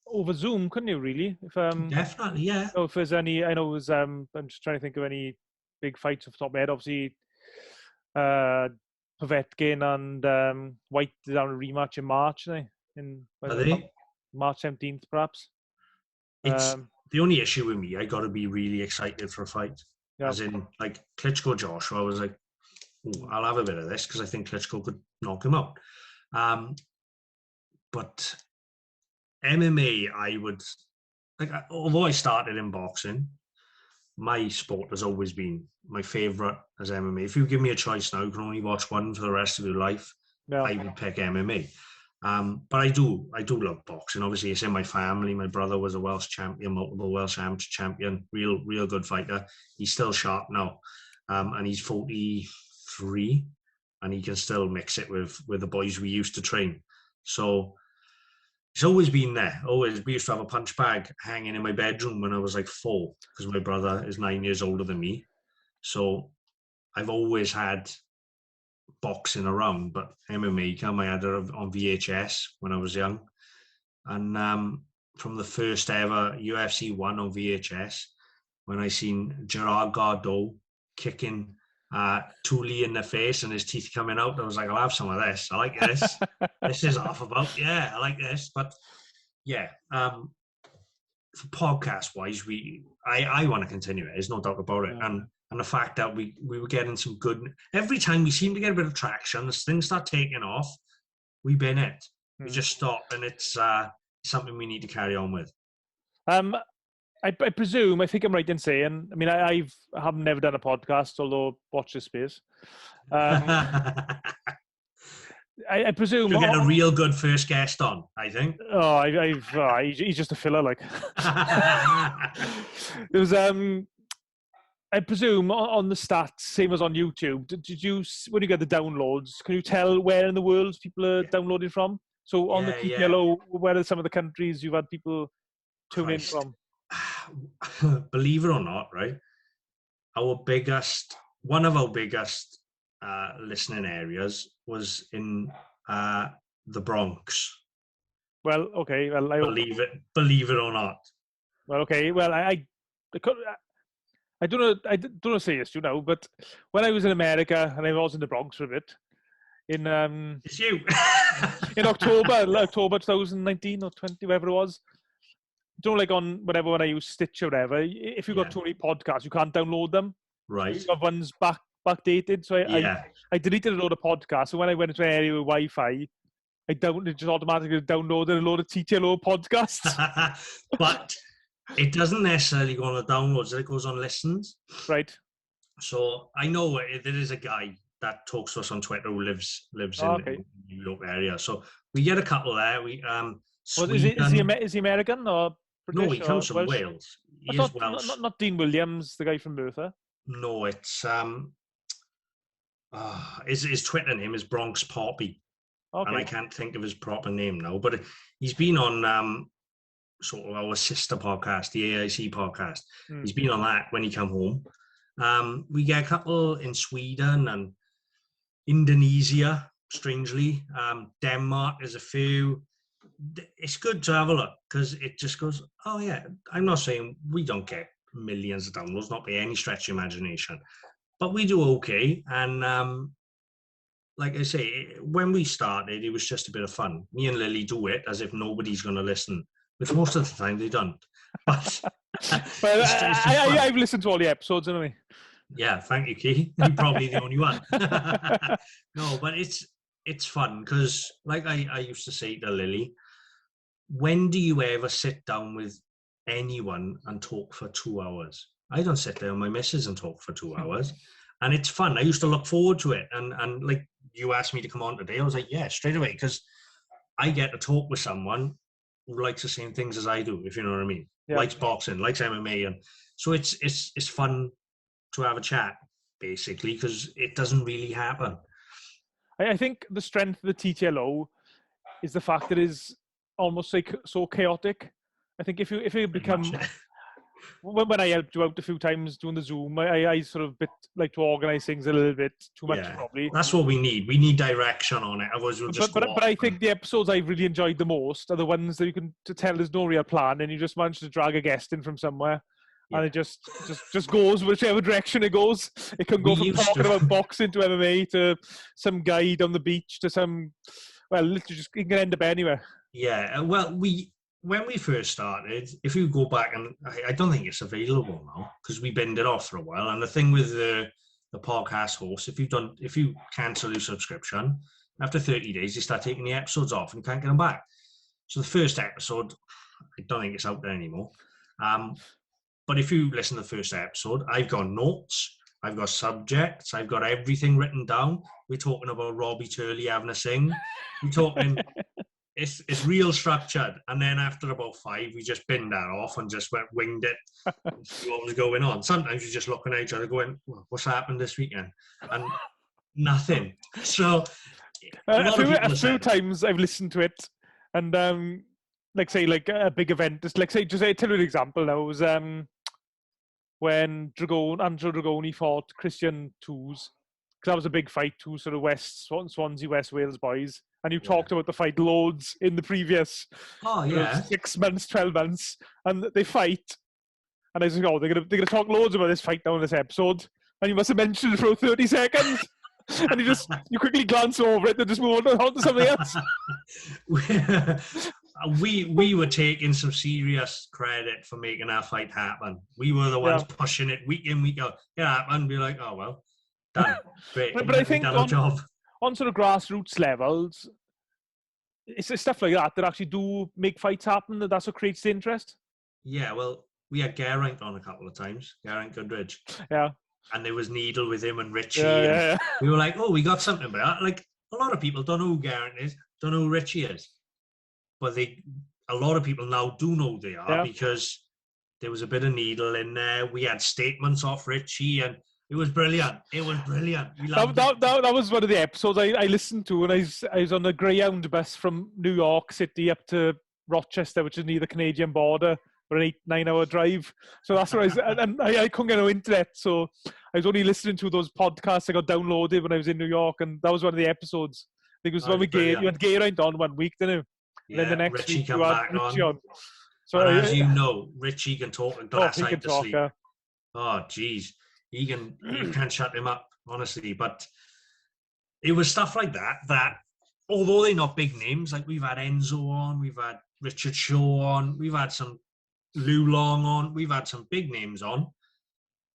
over Zoom, couldn't you, really? If Definitely, yeah. If there's any, I know it was, I'm just trying to think of any big fights off the top of my head. Obviously, Povetkin and White did a rematch in March, are they? March 17th, perhaps. It's the only issue with me, I got to be really excited for a fight. Yeah. As in, like, Klitschko Joshua, I was like, I'll have a bit of this, because I think Klitschko could knock him out. But MMA, I would, like, although I started in boxing, my sport has always been my favourite as MMA. If you give me a choice now, you can only watch one for the rest of your life, yeah. I would pick MMA. But I do love boxing. Obviously, it's in my family. My brother was a Welsh champion, multiple Welsh amateur champion, real good fighter. He's still sharp now, and he's 43, and he can still mix it with the boys we used to train. So it's always been there. Always, we used to have a punch bag hanging in my bedroom when I was like 4, because my brother is 9 years older than me. So I've always had boxing around, but MMA I had it on VHS when I was young, and from the first ever UFC 1 on VHS, when I seen Gerard Gordeau kicking Tully in the face and his teeth coming out, I was like, I'll have some of this. I like this. This is off about, yeah, I like this. But yeah, for podcast wise, I want to continue it. There's no doubt about it. And the fact that we were getting some good, every time we seem to get a bit of traction, as things start taking off, we bin it. We just stop, and it's something we need to carry on with. I presume, I think I'm right in saying, I mean, I haven't never done a podcast, although watch this space. I presume you'll get a real good first guest on, I think. Oh, he's just a filler, like. There was I presume on the stats, same as on YouTube, did you, when you get the downloads, can you tell where in the world people are downloading from? So on the Keep Yellow, where are some of the countries you've had people tune in from? believe it or not, right? One of our biggest listening areas was in the Bronx. Well, okay. Well, Believe it or not. well, okay. Well, I don't know. I don't know say this, but when I was in America and I was in the Bronx for a bit, in It's you. in October 2019 or 20, whatever it was. Like on whatever, when I use Stitch or whatever, if you've got too many podcasts, you can't download them. Right. You have ones backdated. So I deleted a load of podcasts. So when I went into an area with Wi-Fi, it just automatically downloaded a load of TTLO podcasts. But it doesn't necessarily go on the downloads, it goes on listens. Right. So I know there is a guy that talks to us on Twitter who lives in the New York area. So we get a couple there. Is he American or British? No, he comes from Wales. He is Welsh. Not Dean Williams, the guy from Merthyr. No, it's his Twitter name is Bronx Poppy. Okay. And I can't think of his proper name now, but he's been on sort of our sister podcast, the AIC podcast. He's been on that when he come home. We get a couple in Sweden and Indonesia, strangely. Denmark, there's a few. It's good to have a look because it just goes, oh yeah, I'm not saying we don't get millions of downloads, not by any stretch of imagination, but we do okay. And like I say, when we started, it was just a bit of fun. Me and Lily do it as if nobody's going to listen, which most of the time they don't. But I've listened to all the episodes anyway. Yeah, thank you, Keith. You're probably the only one. No, but it's fun because, like I used to say to Lily, when do you ever sit down with anyone and talk for 2 hours? I don't sit there with my missus and talk for 2 hours. And it's fun. I used to look forward to it. And like you asked me to come on today, I was like, yeah, straight away, because I get to talk with someone who likes the same things as I do, if you know what I mean. Yeah. Likes boxing, likes MMA. And so it's fun to have a chat, basically, because it doesn't really happen. I think the strength of the TTLO is the fact that it is almost like so chaotic. I think if you become... When I helped you out a few times doing the Zoom, I sort of like to organise things a little bit too much, probably. That's what we need. We need direction on it. Otherwise, we'll just But I think the episodes I've really enjoyed the most are the ones that you can tell there's no real plan and you just manage to drag a guest in from somewhere. Yeah. And it just goes whichever direction it goes. It can go from talking about boxing to MMA to some guy on the beach to some... Well, literally it can end up anywhere. Yeah, well, when we first started, if you go back, and I don't think it's available now because we binned it off for a while. And the thing with the podcast host, if you cancel your subscription, after 30 days, they start taking the episodes off and you can't get them back. So the first episode, I don't think it's out there anymore. But if you listen to the first episode, I've got notes, I've got subjects, I've got everything written down. We're talking about Robbie Turley having a sing. We're talking... It's real structured, and then after about 5, we just binned that off and just winged it and see what was going on. Sometimes you're just looking at each other going, well, what's happened this weekend? And nothing. So a few times I've listened to it, and like a big event, just tell you an example now. It was when Andrew Dragoni fought Christian Toos, because that was a big fight, two sort of Swansea, West Wales boys. And you talked about the fight loads in the previous 6 months, 12 months. And they fight. And I was like, they're gonna talk loads about this fight now in this episode. And you must have mentioned it for 30 seconds. And you quickly glance over it and just move on to something else. We were taking some serious credit for making that fight happen. We were the ones pushing it week in, week out. It happened. Be like, oh, well, done. Great. But I think on sort of grassroots levels, it's stuff like that actually do make fights happen. That's what creates the interest. Yeah, well, we had Geraint on a couple of times, Geraint Goodridge. Yeah. And there was Neal with him and Richie. Yeah. We were like, oh, we got something about that. Like, a lot of people don't know who Geraint is, don't know who Richie is. But a lot of people now do know who they are because there was a bit of Neal in there. We had statements off Richie and it was brilliant. It was brilliant. That was one of the episodes I listened to when I was on a Greyhound bus from New York City up to Rochester, which is near the Canadian border. or an 8-9 hour drive. So that's what I couldn't get no internet. So I was only listening to those podcasts I got downloaded when I was in New York, and that was one of the episodes. I think it was one with Gay. You had Gay Around on one week, didn't you? Yeah, and then the next Richie week come you had back Richie on. So and as you know, Richie can talk and glass he eye can to talk, sleep. yeah. Oh, geez. You can't shut him up, honestly. But it was stuff like that, although they're not big names, like we've had Enzo on, we've had Richard Shaw on, we've had some Lou Long on, we've had some big names on,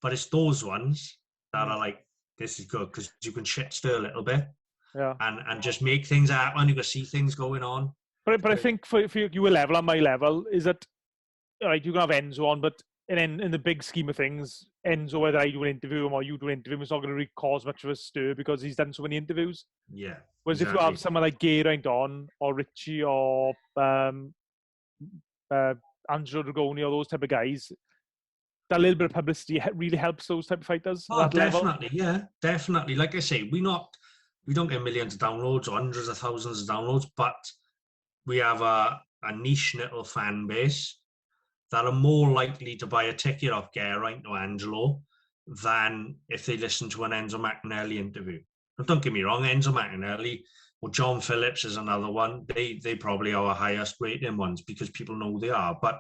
but it's those ones that are like, this is good, because you can shit stir a little bit, and just make things happen. You can see things going on. But I think for your level and my level is that, all right, you can have Enzo on, but in the big scheme of things, Enzo, whether I do an interview or you do an interview, it's not going to really cause much of a stir because he's done so many interviews. Yeah. Whereas if you have someone like Gay Around on, or Richie, or Angelo Dragoni, or those type of guys, that little bit of publicity really helps those type of fighters. Oh, definitely, yeah, definitely. Like I say, we don't get millions of downloads or hundreds of thousands of downloads, but we have a niche little fan base that are more likely to buy a ticket off Geraint or Angelo than if they listen to an Enzo McAnally interview. But don't get me wrong, Enzo McAnally or John Phillips is another one. They probably are our highest rating ones because people know who they are. But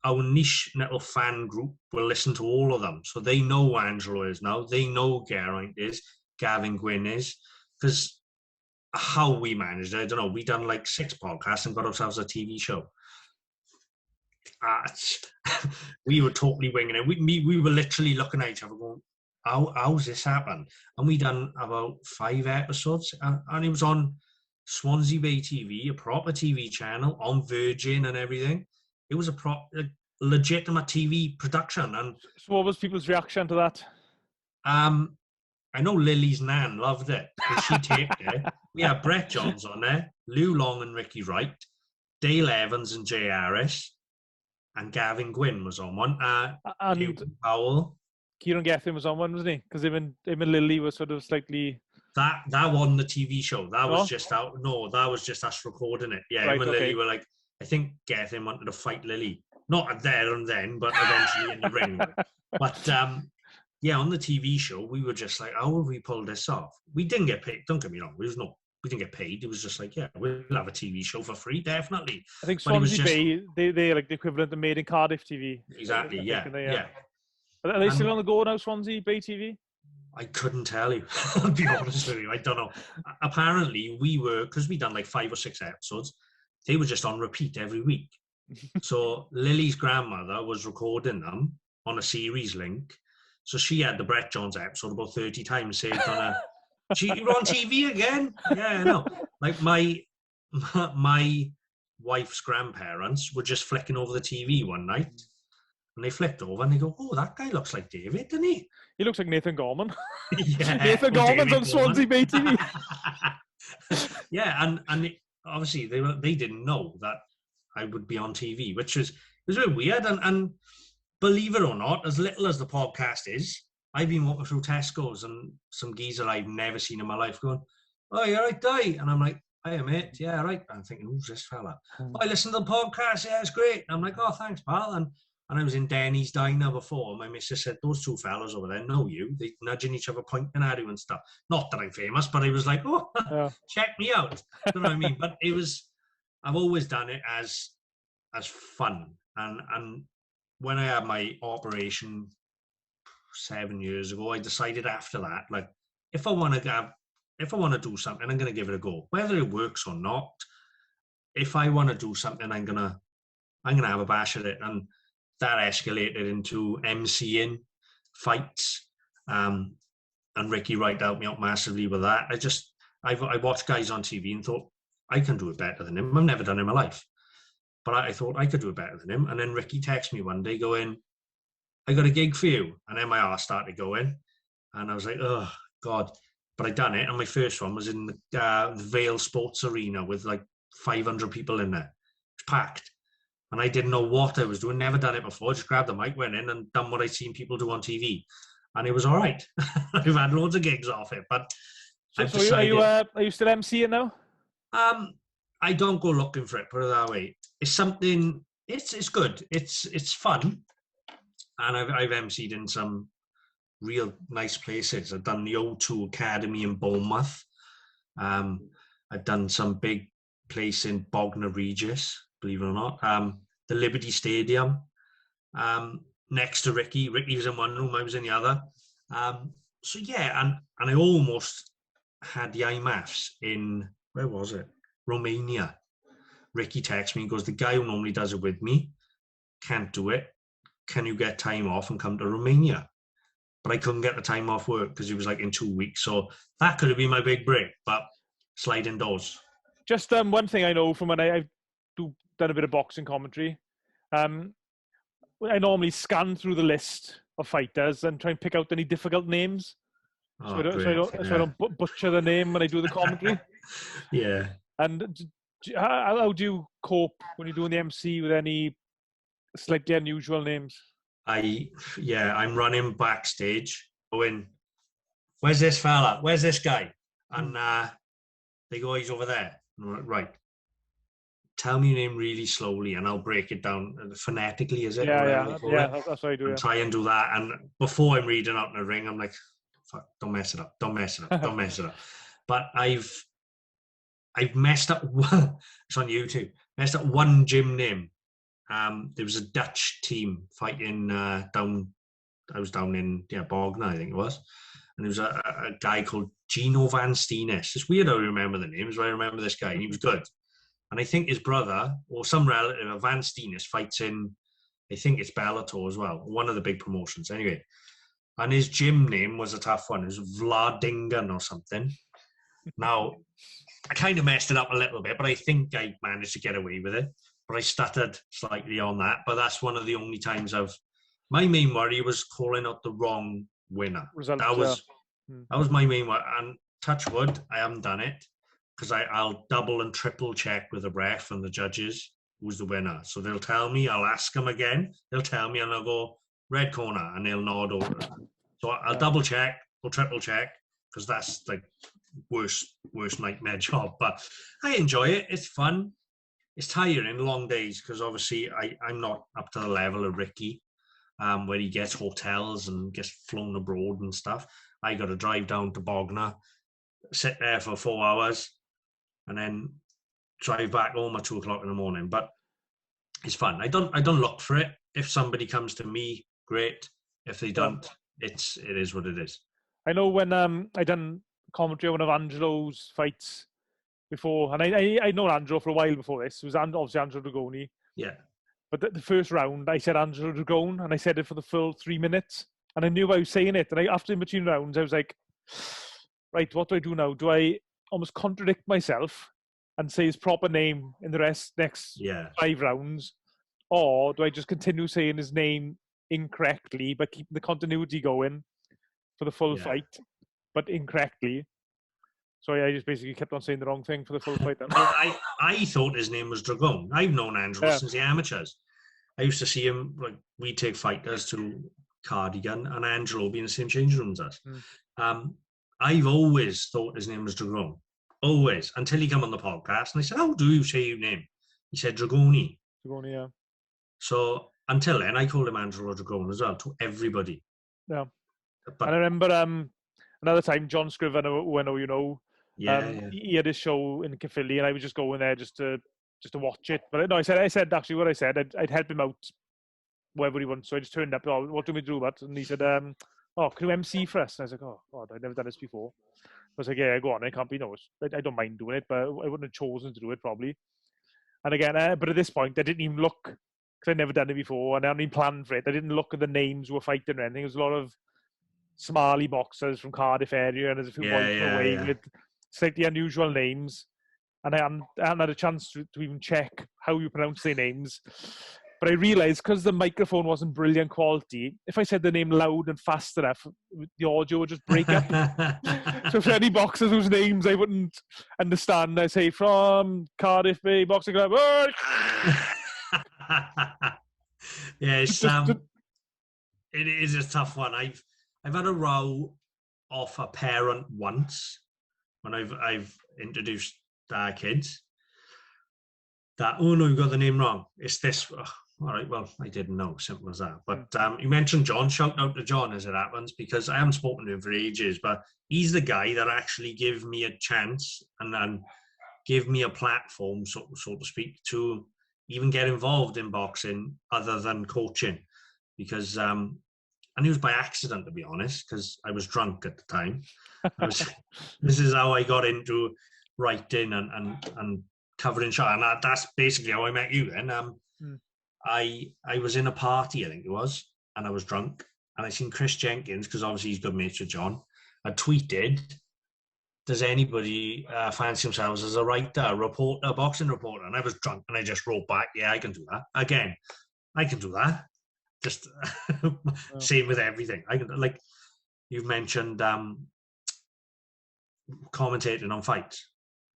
our niche little fan group will listen to all of them. So they know who Angelo is now. They know who Geraint is, Gavin Gwynn is. Because how we managed it, I don't know. We done like 6 podcasts and got ourselves a TV show. We were totally winging it. We were literally looking at each other going, how's this happened? And we done about 5 episodes, and it was on Swansea Bay TV, a proper TV channel, on Virgin and everything. It was a legitimate TV production. And so what was people's reaction to that? I know Lily's nan loved it because she taped it. We had Brett Johns on there, Lou Long and Ricky Wright, Dale Evans and J.HARRIS, and Gavin Gwynn was on one. And Powell. Ciaran Gibbons was on one, wasn't he? Because him and Lily were sort of slightly... That won the TV show. That was just out. No, that was just us recording it. Yeah, him and Lily were like, I think Gethin wanted to fight Lily. Not there and then, but eventually in the ring. But yeah, on the TV show, we were just like, how will we pull this off? We didn't get paid. Don't get me wrong. We didn't get paid. It was just like, yeah, we'll have a TV show for free, definitely. I think Swansea Bay, they're like the equivalent of Made in Cardiff TV. Exactly, yeah. Are they still on the go now, Swansea Bay TV? I couldn't tell you. I'll be honest with you. I don't know. Apparently, we were, because we done like 5 or 6 episodes, they were just on repeat every week. So Lily's grandmother was recording them on a series link. So she had the Brett Johns episode about 30 times saved on a... You're on TV again? Yeah, I know. Like my wife's grandparents were just flicking over the TV one night, and they flipped over and they go, "Oh, that guy looks like David, doesn't he?" He looks like Nathan Gorman. Yeah, Nathan Gorman's on Swansea Bay TV. Yeah, and obviously they didn't know that I would be on TV, which was really weird. And believe it or not, as little as the podcast is, I've been walking through Tesco's and some geezer I've never seen in my life going, "Oh, you're right, Dai." And I'm like, "Hiya, mate. Yeah, right." I'm thinking, who's this fella? "Oh, I listened to the podcast. Yeah, it's great." And I'm like, "Oh, thanks, pal." And I was in Denny's diner before, and my missus said, "Those 2 fellas over there know you. They nudging each other, pointing at you and stuff." Not that I'm famous, but I was like, "Oh, check me out." You know what I mean? But I've always done it as fun. And when I had my operation 7 years ago, I decided after that, like, if I want to do something, I'm going to give it a go, whether it works or not. If I want to do something, I'm gonna have a bash at it. And that escalated into MCing fights, and Ricky Wright helped me out massively with that. I watched guys on TV and thought, I can do it better than him. I've never done it in my life, but I thought I could do it better than him. And then Ricky texted me one day going, "I got a gig for you." And then my heart started going, and I was like, "Oh God." But I done it, and my first one was in the Vale Sports Arena with like 500 people in there. It's packed. And I didn't know what I was doing, never done it before. Just grabbed the mic, went in and done what I'd seen people do on TV. And it was all right. I've had loads of gigs off it. But so are you still MCing now? I don't go looking for it, put it that way. It's something It's good. It's fun, and I've emceed in some real nice places. I've done the O2 Academy in Bournemouth. I've done some big place in Bognor Regis, believe it or not. The Liberty Stadium, next to Ricky. Ricky was in one room, I was in the other. So yeah, and I almost had the IMAFs in, where was it? Romania. Ricky texts me and goes, the guy who normally does it with me can't do it. Can you get time off and come to Romania? But I couldn't get the time off work because it was like in 2 weeks. So that could have been my big break, but sliding doors. Just one thing I know from when I've done a bit of boxing commentary, I normally scan through the list of fighters and try and pick out any difficult names. So I don't butcher the name when I do the commentary. Yeah. And how do you cope when you're doing the MC with any slightly unusual names? I'm running backstage going, where's this fella? Where's this guy? And they go, he's over there. Right. Tell me your name really slowly and I'll break it down phonetically, is it? Yeah, that's what I do. And try and do that. And before I'm reading out in the ring, I'm like, fuck, don't mess it up. Don't mess it up. Don't mess it up. But I've messed up one, it's on YouTube, messed up one gym name. There was a Dutch team fighting I was down in Bognor, I think it was. And there was a guy called Gino Van Steenis. It's weird how I remember the names, but I remember this guy and he was good. And I think his brother or some relative, Van Steenis, fights in, I think it's Bellator as well, one of the big promotions. Anyway, and his gym name was a tough one. It was Vladingen or something. Now, I kind of messed it up a little bit, but I think I managed to get away with it. But I stuttered slightly on that. But that's one of the only times my main worry was calling out the wrong winner. That was my main worry. And touch wood, I haven't done it because I'll double and triple check with the ref and the judges who's the winner. So they'll tell me, I'll ask them again. They'll tell me and I'll go, red corner, and they'll nod over. So I'll double check or triple check because that's like worst nightmare job. But I enjoy it. It's fun. It's tiring, long days, because obviously I'm not up to the level of Ricky, where he gets hotels and gets flown abroad and stuff. I got to drive down to Bognor, sit there for 4 hours, and then drive back home at 2 o'clock in the morning. But it's fun. I don't look for it. If somebody comes to me, great. If they don't, it is what it is. I know when I done commentary on one of Angelo's fights before, and I known Angelo for a while before this. It was obviously Angelo Dragoni. Yeah. But the first round, I said Angelo Dragone, and I said it for the full 3 minutes. And I knew I was saying it. And after in between rounds, I was like, right, what do I do now? Do I almost contradict myself and say his proper name in the next 5 rounds? Or do I just continue saying his name incorrectly, but keeping the continuity going for the full fight, but incorrectly? So I just basically kept on saying the wrong thing for the full fight. Then. I thought his name was Dragone. I've known Angelo since the amateurs. I used to see him, like, we take fighters to Cardigan and Angelo be in the same changing rooms as us. I've always thought his name was Dragone. Always. Until he came on the podcast and I said, how do you say your name? He said Dragoni. Dragoni, yeah. So until then, I called him Angelo Dragone as well, to everybody. Yeah. But, and I remember another time, John Scriven, who I know you know, he had his show in Caerphilly and I was just going there just to watch it. But no, I said actually what I said, I'd help him out wherever he wants. So I just turned up, oh, what do we do that? And he said, oh, can you MC for us? And I was like, oh, God, I've never done this before. I was like, yeah, go on, it can't be no. I don't mind doing it, but I wouldn't have chosen to do it probably. And again, but at this point, I didn't even look, because I'd never done it before, and I hadn't even planned for it. I didn't look at the names who were fighting or anything. There was a lot of Somali boxers from Cardiff area, and there's a few boys away with slightly unusual names. And I hadn't had a chance to even check how you pronounce their names. But I realised, because the microphone wasn't brilliant quality, if I said the name loud and fast enough, the audio would just break up. So for any boxers whose names I wouldn't understand, I say, from Cardiff Bay Boxing Club. Yes, it is a tough one. I've had a row off a parent once when I've introduced kids. that, oh no, you got the name wrong. It's this. Oh, all right, well, I didn't know. Simple as that. But you mentioned John. Shout out to John as it happens, because I haven't spoken to him for ages, but he's the guy that actually gave me a chance and gave me a platform, so to speak, to even get involved in boxing other than coaching. Because, and it was by accident, to be honest, because I was drunk at the time. This is how I got into writing and covering shot. And that's basically how I met you then. I was in a party, I think it was, and I was drunk, and I seen Chris Jenkins, because obviously he's good mates with John. I tweeted, does anybody fancy themselves as a writer, a reporter, a boxing reporter? And I was drunk, and I just wrote back, yeah, I can do that. Again, I can do that. Just same with everything. I can, like you've mentioned, commentating on fights.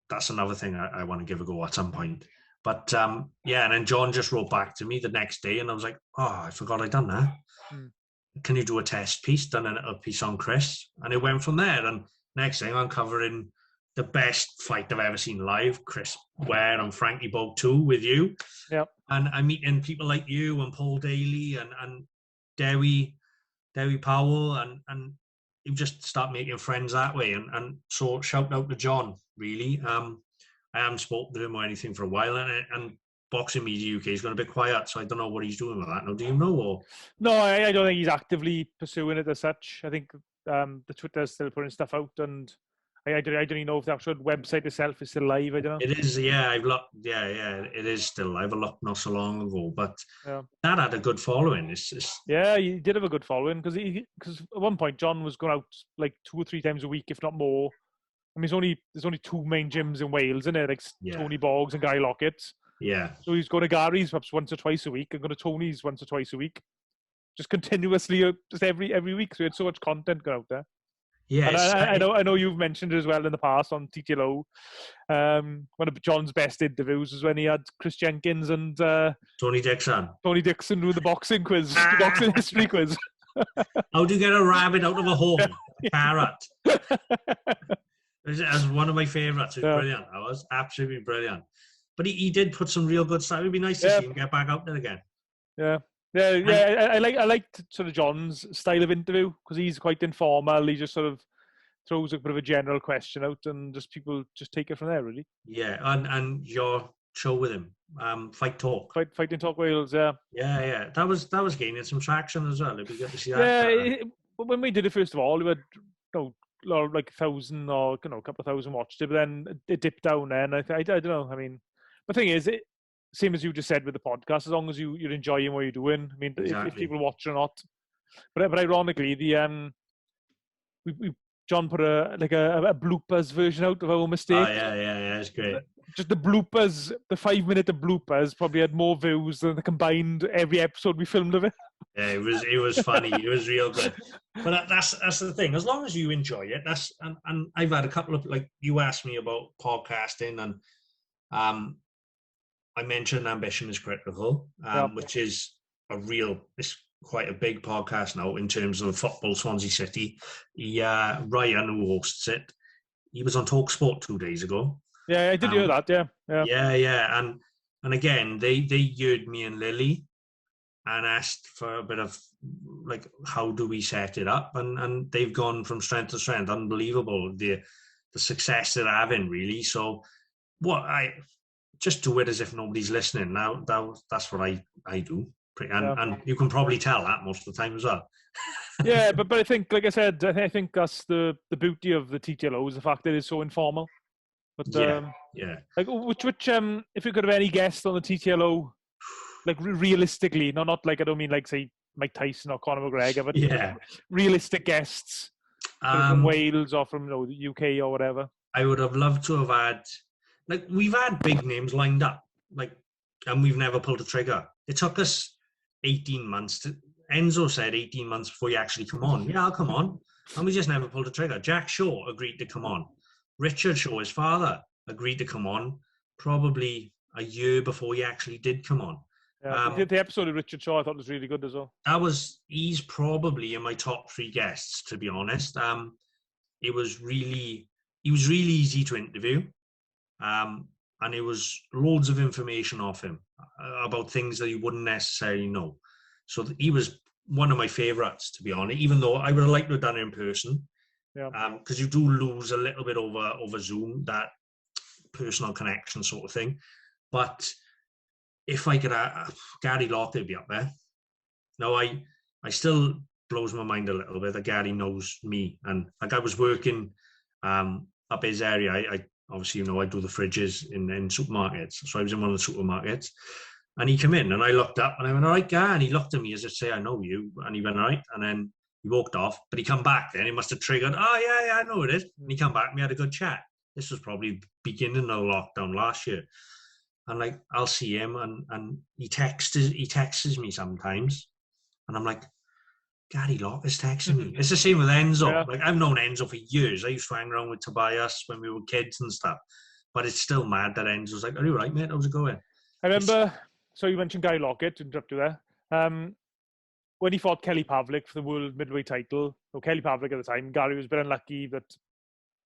That's another thing I want to give a go at some point. But yeah, and then John just wrote back to me the next day, and I was like, oh, I forgot I'd done that. Can you do a test piece? Done a piece on Chris, and it went from there. And next thing, I'm covering the best fight I've ever seen live, Chris Ware and Frankie Bogue 2 with you. Yep. And I'm meeting people like you and Paul Daly and Dewi Powell, and you just start making friends that way. And so shout out to John, really. I haven't spoken to him or anything for a while, and Boxing Media UK has gone a bit quiet, so I don't know what he's doing with that now. Do you know? Or? No, I don't think he's actively pursuing it as such. I think the Twitter's still putting stuff out, and I don't even know if the actual website itself is still live. I don't know. It is, yeah. I've looked. Yeah, it is still live. I looked not so long ago, but that had a good following. It's yeah, he did have a good following, because at one point John was going out like 2 or 3 times a week, if not more. I mean, there's only 2 main gyms in Wales, isn't it? Like Tony Boggs and Guy Lockett's. Yeah. So he's going to Gary's perhaps once or twice a week, and going to Tony's once or twice a week, just continuously, just every week. So he had so much content going out there. Yes, and I know you've mentioned it as well in the past on TTLO. One of John's best interviews was when he had Chris Jenkins and Tony Dixon with the boxing quiz, the boxing history quiz. How do you get a rabbit out of a hole? A parrot. As one of my favourites. It was brilliant. That was absolutely brilliant. But he did put some real good stuff. It would be nice to see him get back out there again. Yeah. I like sort of John's style of interview, because he's quite informal. He just sort of throws a bit of a general question out, and just people just take it from there, really. Yeah, and your show with him, Fight Talk. Fighting Talk Wales, yeah. Yeah. That was gaining some traction as well. It'd be good to see that. Yeah, when we did it, first of all, we had like 1,000 or a couple of thousand watched it, but then it dipped down there, and I don't know. I mean, the thing is, same as you just said with the podcast, as long as you're enjoying what you're doing. I mean, exactly. if people watch or not. But ironically, John put a bloopers version out of our mistake. Oh, yeah, it's great. Just the bloopers, the 5-minute of bloopers probably had more views than the combined every episode we filmed of it. Yeah, it was funny. It was real good. But that's the thing. As long as you enjoy it, and I've had a couple of, like, you asked me about podcasting, and I mentioned Ambition is Critical, which is it's quite a big podcast now in terms of football, Swansea City. Ryan, who hosts it, he was on TalkSport 2 days ago. Yeah, I did hear that, yeah. Yeah. And again, they heard me and Lily and asked for a bit of, like, how do we set it up? And they've gone from strength to strength. Unbelievable, the success they're having, really. So I just do it as if nobody's listening. Now that's what I do. And you can probably tell that most of the time as well. Yeah, but I think, like I said, I think that's the beauty of the TTLO, is the fact that it's so informal. But yeah. Like which if you could have any guest on the TTLO, like realistically, not like, I don't mean like, say, Mike Tyson or Conor McGregor, but realistic guests from Wales or from the UK or whatever. I would have loved to have had, like, we've had big names lined up, like, and we've never pulled a trigger. It took us 18 months Enzo said 18 months before you actually come on. Yeah, I'll come on. And we just never pulled a trigger. Jack Shaw agreed to come on. Richard Shaw, his father, agreed to come on probably a year before he actually did come on. Yeah, the episode of Richard Shaw I thought was really good as well. He's probably in my top 3 guests, to be honest. He was really easy to interview. and it was loads of information off him about things that you wouldn't necessarily know. So he was one of my favourites, to be honest, even though I would have liked to have done it in person. Yeah. Because you do lose a little bit over Zoom, that personal connection sort of thing. But if I could, Gary Lockett would be up there. Now, I still blows my mind a little bit that Gary knows me. And like I was working up his area. I obviously, you know, I do the fridges in supermarkets. So I was in one of the supermarkets. And he came in and I looked up and I went, all right, Gary. And he looked at me as if to say, I know you. And he went, all right. And then he walked off. But he come back then. He must have triggered, oh, yeah, I know it is. And he come back and we had a good chat. This was probably beginning of lockdown last year. And like, I'll see him and he texts me sometimes. And I'm like, Gary Locke is texting me. It's the same with Enzo. Yeah. Like, I've known Enzo for years. I used to hang around with Tobias when we were kids and stuff. But it's still mad that Enzo's like, are you right, mate? How's it going? I remember, so you mentioned Gary Lockett, to interrupt you there. When he fought Kelly Pavlik for the world midweight title, or Kelly Pavlik at the time, Gary was a bit unlucky that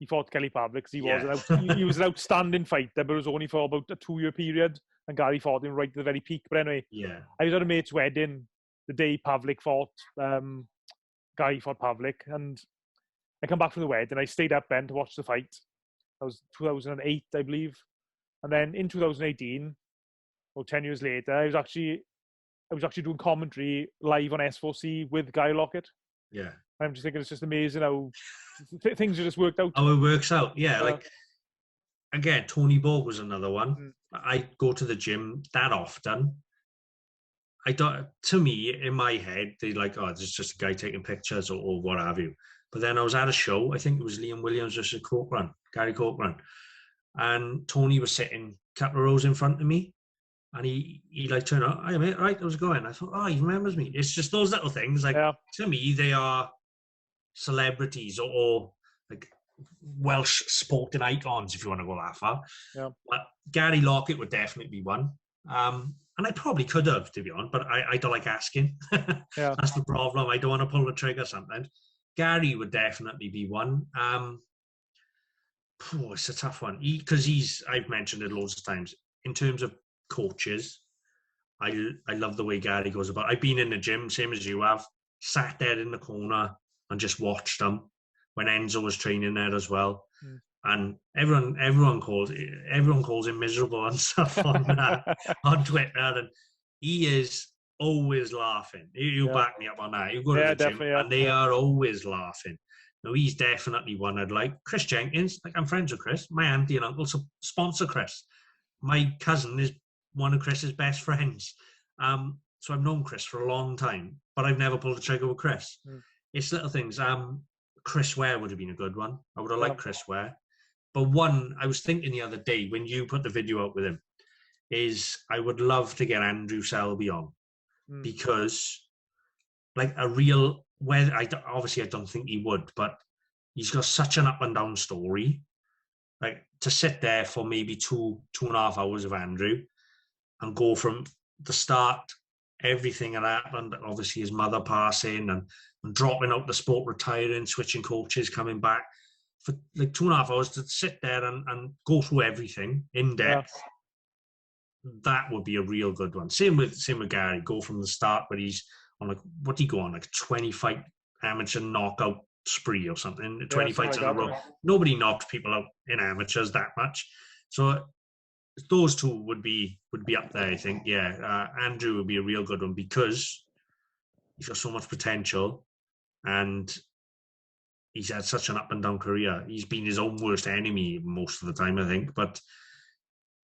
he fought Kelly Pavlik because he was an outstanding fighter, but it was only for about a 2-year period, and Gary fought him right to the very peak. But anyway, I was at a mate's wedding the day Pavlik fought, Gary fought Pavlik, and I come back from the wedding, I stayed up then to watch the fight. That was 2008, I believe. And then in 2018, or 10 years later, I was actually doing commentary live on S4C with Guy Lockett. Yeah. I'm just thinking it's just amazing how things have just worked out. How it works out, yeah. Like, again, Tony Borg was another one. I go to the gym that often. To me, in my head, they're like, oh, this is just a guy taking pictures or what have you. But then I was at a show, I think it was Liam Williams versus Gary Corcoran. And Tony was sitting a couple of rows in front of me. And he like turned out, hey mate, right, how's it going? I thought, oh, he remembers me. It's just those little things. Like, to me, they are celebrities or like Welsh sporting icons, if you want to go that far. Yeah. But Gary Lockett would definitely be one. And I probably could have, to be honest, but I don't like asking. That's the problem. I don't want to pull the trigger sometimes. Gary would definitely be one. It's a tough one. Because I've mentioned it loads of times, in terms of coaches, I love the way Gary goes about. I've been in the gym, same as you have, sat there in the corner and just watched them when Enzo was training there as well. And everyone calls him miserable and stuff on Twitter, and he is always laughing. You back me up on that. You go to the gym, and they are always laughing. No, he's definitely one I'd like. Chris Jenkins, like, I'm friends with Chris. My auntie and uncle sponsor Chris. My cousin is one of Chris's best friends. So I've known Chris for a long time, but I've never pulled the trigger with Chris. It's little things. Chris Ware would have been a good one. I would have liked Chris Ware. But one, I was thinking the other day when you put the video out with him, is I would love to get Andrew Selby on. Because, like, obviously I don't think he would, but he's got such an up and down story. Like, to sit there for maybe 2.5 hours of Andrew and go from the start, everything that happened, obviously his mother passing and dropping out the sport, retiring, switching coaches, coming back, for like 2.5 hours to sit there and go through everything in depth. That would be a real good one. Same with Gary. Go from the start, but he's on, like, what do you go on, like a 20-fight amateur knockout spree or something, 20 fights in a row. Nobody knocks people out in amateurs that much. So those two would be up there, I think. Andrew would be a real good one because he's got so much potential and he's had such an up and down career. He's been his own worst enemy most of the time, I think, but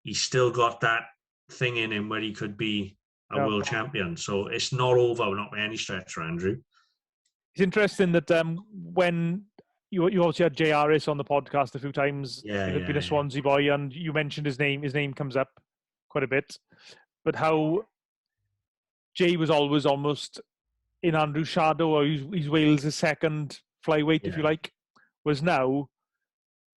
he's still got that thing in him where he could be a world champion. So it's not over, not by any stretch for Andrew. It's interesting that when you obviously had J.HARRIS on the podcast a few times. He'd been a Swansea boy, and you mentioned his name. His name comes up quite a bit. But how Jay was always almost in Andrew's shadow, or he's Wales' second flyweight, if you like. Whereas now,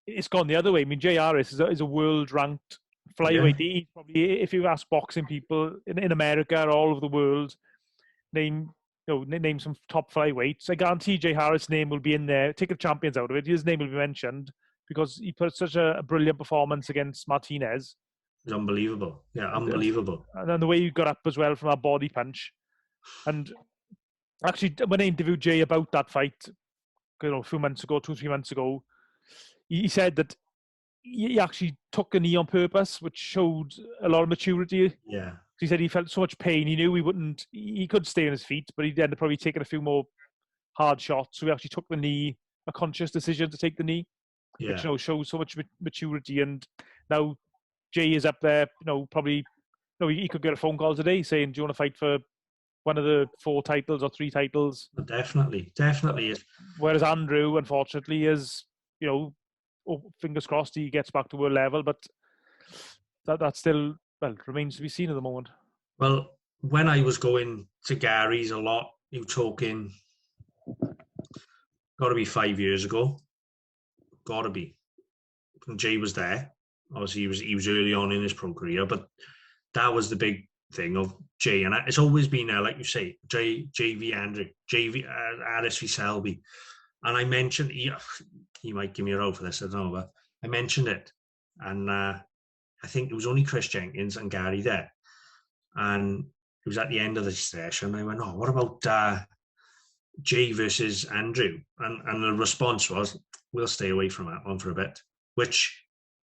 it's gone the other way. I mean, J.HARRIS is a world-ranked flyweight. He probably, if you ask boxing people in America or all over the world, name some top flyweights, I guarantee J.HARRIS' name will be in there. Take the champions out of it, his name will be mentioned because he put such a brilliant performance against Martinez. It was unbelievable. Yeah, unbelievable. And then the way he got up as well from that body punch. And actually, when I interviewed Jay about that fight, a few months ago, 2-3 months ago, he said that he actually took a knee on purpose, which showed a lot of maturity. Yeah. He said he felt so much pain. He knew he could stay on his feet, but he'd end up probably taking a few more hard shots. So he actually took the knee, a conscious decision to take the knee, which shows so much maturity. And now Jay is up there, probably, he could get a phone call today saying, "Do you want to fight for one of the 4 titles or 3 titles?" Definitely is. Whereas Andrew, unfortunately, is, fingers crossed he gets back to world level, but that still, remains to be seen at the moment. Well, when I was going to Gary's a lot, you were talking, got to be 5 years ago. Got to be. And Jay was there. Obviously, he was early on in his pro career, but that was the big thing of Jay. And it's always been there, like you say, Jay v. Andrew, Harris v. Selby. And I mentioned, he might give me a roll for this, I don't know, but I mentioned it. And I think it was only Chris Jenkins and Gary there. And it was at the end of the session. I went, "Oh, what about Jay versus Andrew?" And the response was, "We'll stay away from that one for a bit," which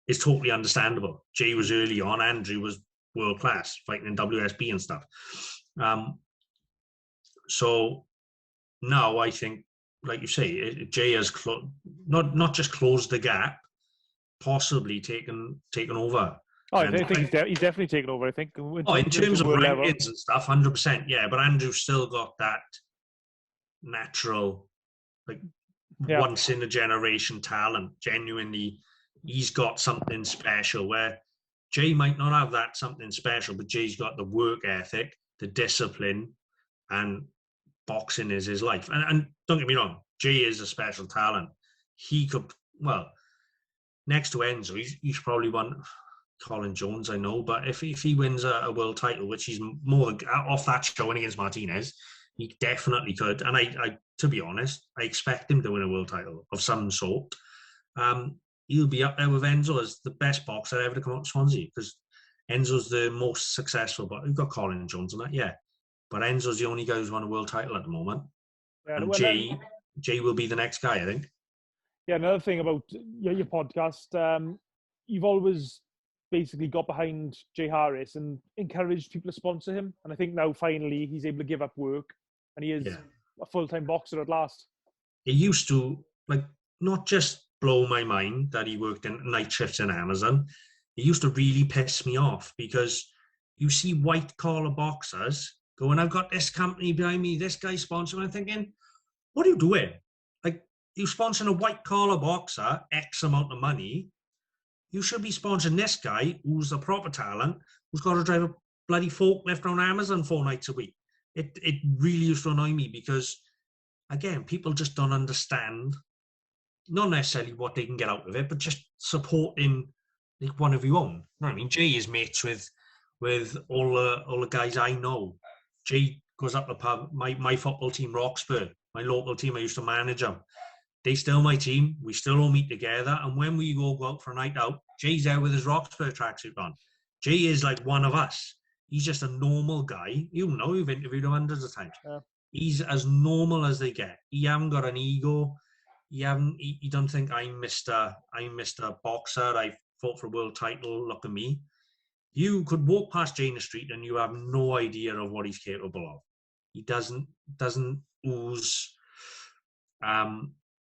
is totally understandable. Jay was early on. Andrew was world class, fighting in WSB and stuff. So now I think, like you say, Jay has not just closed the gap, possibly taken over. Oh, I think he's definitely taken over. I think. In terms of rankings and stuff, 100%, yeah. But Andrew's still got that natural, once in a generation talent. Genuinely, he's got something special. Where Jay might not have that something special, but Jay's got the work ethic, the discipline, and boxing is his life. And don't get me wrong, Jay is a special talent. He could, next to Enzo, he's probably won Colin Jones, I know, but if he wins a world title, which he's more off that showing against Martinez, he definitely could. And I to be honest, I expect him to win a world title of some sort. He'll be up there with Enzo as the best boxer ever to come out of Swansea, because Enzo's the most successful, but we've got Colin Jones on that, yeah. But Enzo's the only guy who's won a world title at the moment. Yeah, and Jay will be the next guy, I think. Yeah, another thing about your podcast, you've always basically got behind J.HARRIS and encouraged people to sponsor him. And I think now finally he's able to give up work and he is a full-time boxer at last. It used to, not just blow my mind that he worked in night shifts in Amazon. It used to really piss me off, because you see white-collar boxers going, "I've got this company behind me, this guy's sponsoring." I'm thinking, what are you doing? You're sponsoring a white-collar boxer, X amount of money. You should be sponsoring this guy who's a proper talent, who's got to drive a bloody forklift around Amazon 4 nights a week. It really used to annoy me, because, again, people just don't understand, not necessarily what they can get out of it, but just supporting one of your own. You know what I mean? Jay is mates with all the guys I know. Jay goes up the pub. My football team, Roxburgh, my local team, I used to manage them. They still my team. We still all meet together. And when we go out for a night out, Jay's there with his Roxburgh tracksuit on. Jay is like one of us. He's just a normal guy. You've interviewed him hundreds of times. Yeah. He's as normal as they get. He haven't got an ego. He don't think I'm Mr. Boxer. I fought for a world title. Look at me. You could walk past Jay in the street and you have no idea of what he's capable of. He doesn't ooze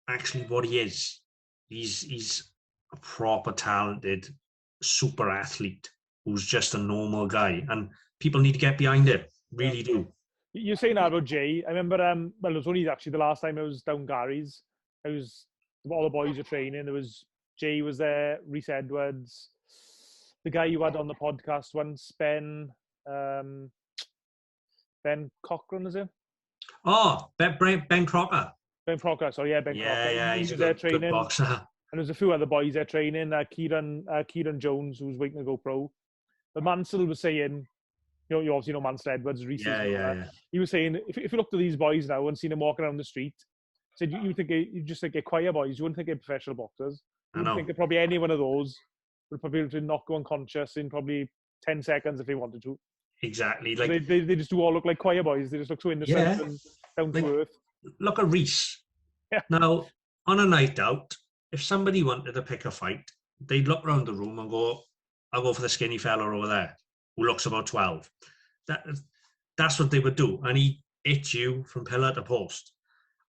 actually what he is. He's a proper talented super athlete who's just a normal guy, and people need to get behind it. Really do. You're saying that about Jay. I remember, it was only actually the last time I was down Gary's. All the boys were training. There was Jay was there, Rhys Edwards, the guy you had on the podcast once, Ben Cochran, is it? Oh, Ben Crocker. Ben Crocker, so Ben Crocker. Yeah, he's a there good training. Boxer. And there's a few other boys there training. Ciaran Jones, who's waiting to go pro. But Mansell was saying, you obviously know Mansell Edwards, Reese. Yeah. He was saying, if you looked at these boys now and seen them walking around the street, said you just think they're choir boys. You wouldn't think they're professional boxers. You wouldn't think that probably any one of those would probably be able to not go unconscious in probably 10 seconds if they wanted to. Exactly. Like Like, they just do all look like choir boys. They just look so innocent and down like, to earth. look at Reese. Yeah. Now, on a night out, if somebody wanted to pick a fight, they'd look around the room and go, I'll go for the skinny fella over there who looks about 12. That's what they would do. And he hit you from pillar to post.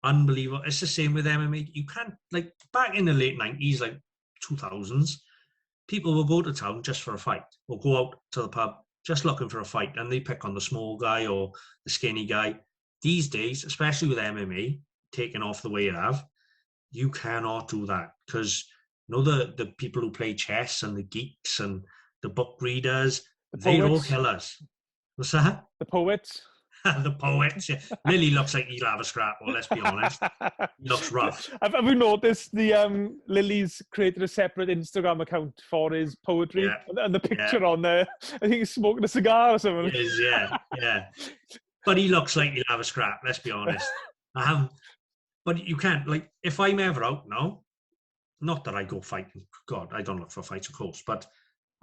Unbelievable. It's the same with MMA. You can't, like, back in the late 90s, like 2000s, people will go to town just for a fight, or go out to the pub just looking for a fight, and they pick on the small guy or the skinny guy. These days, especially with MMA taking off the way it have, you cannot do that, because you know the people who play chess and the geeks and the book readers, they're all killers. What's that? The poets. The poets. Yeah. Lily looks like he'll have a scrap, well, let's be honest. He looks rough. Have you noticed the Lily's created a separate Instagram account for his poetry, and the picture on there, I think he's smoking a cigar or something. He is, yeah. But he looks like he'll have a scrap, let's be honest. But you can't, like, if I'm ever out now, not that I go fighting, God, I don't look for fights, of course, but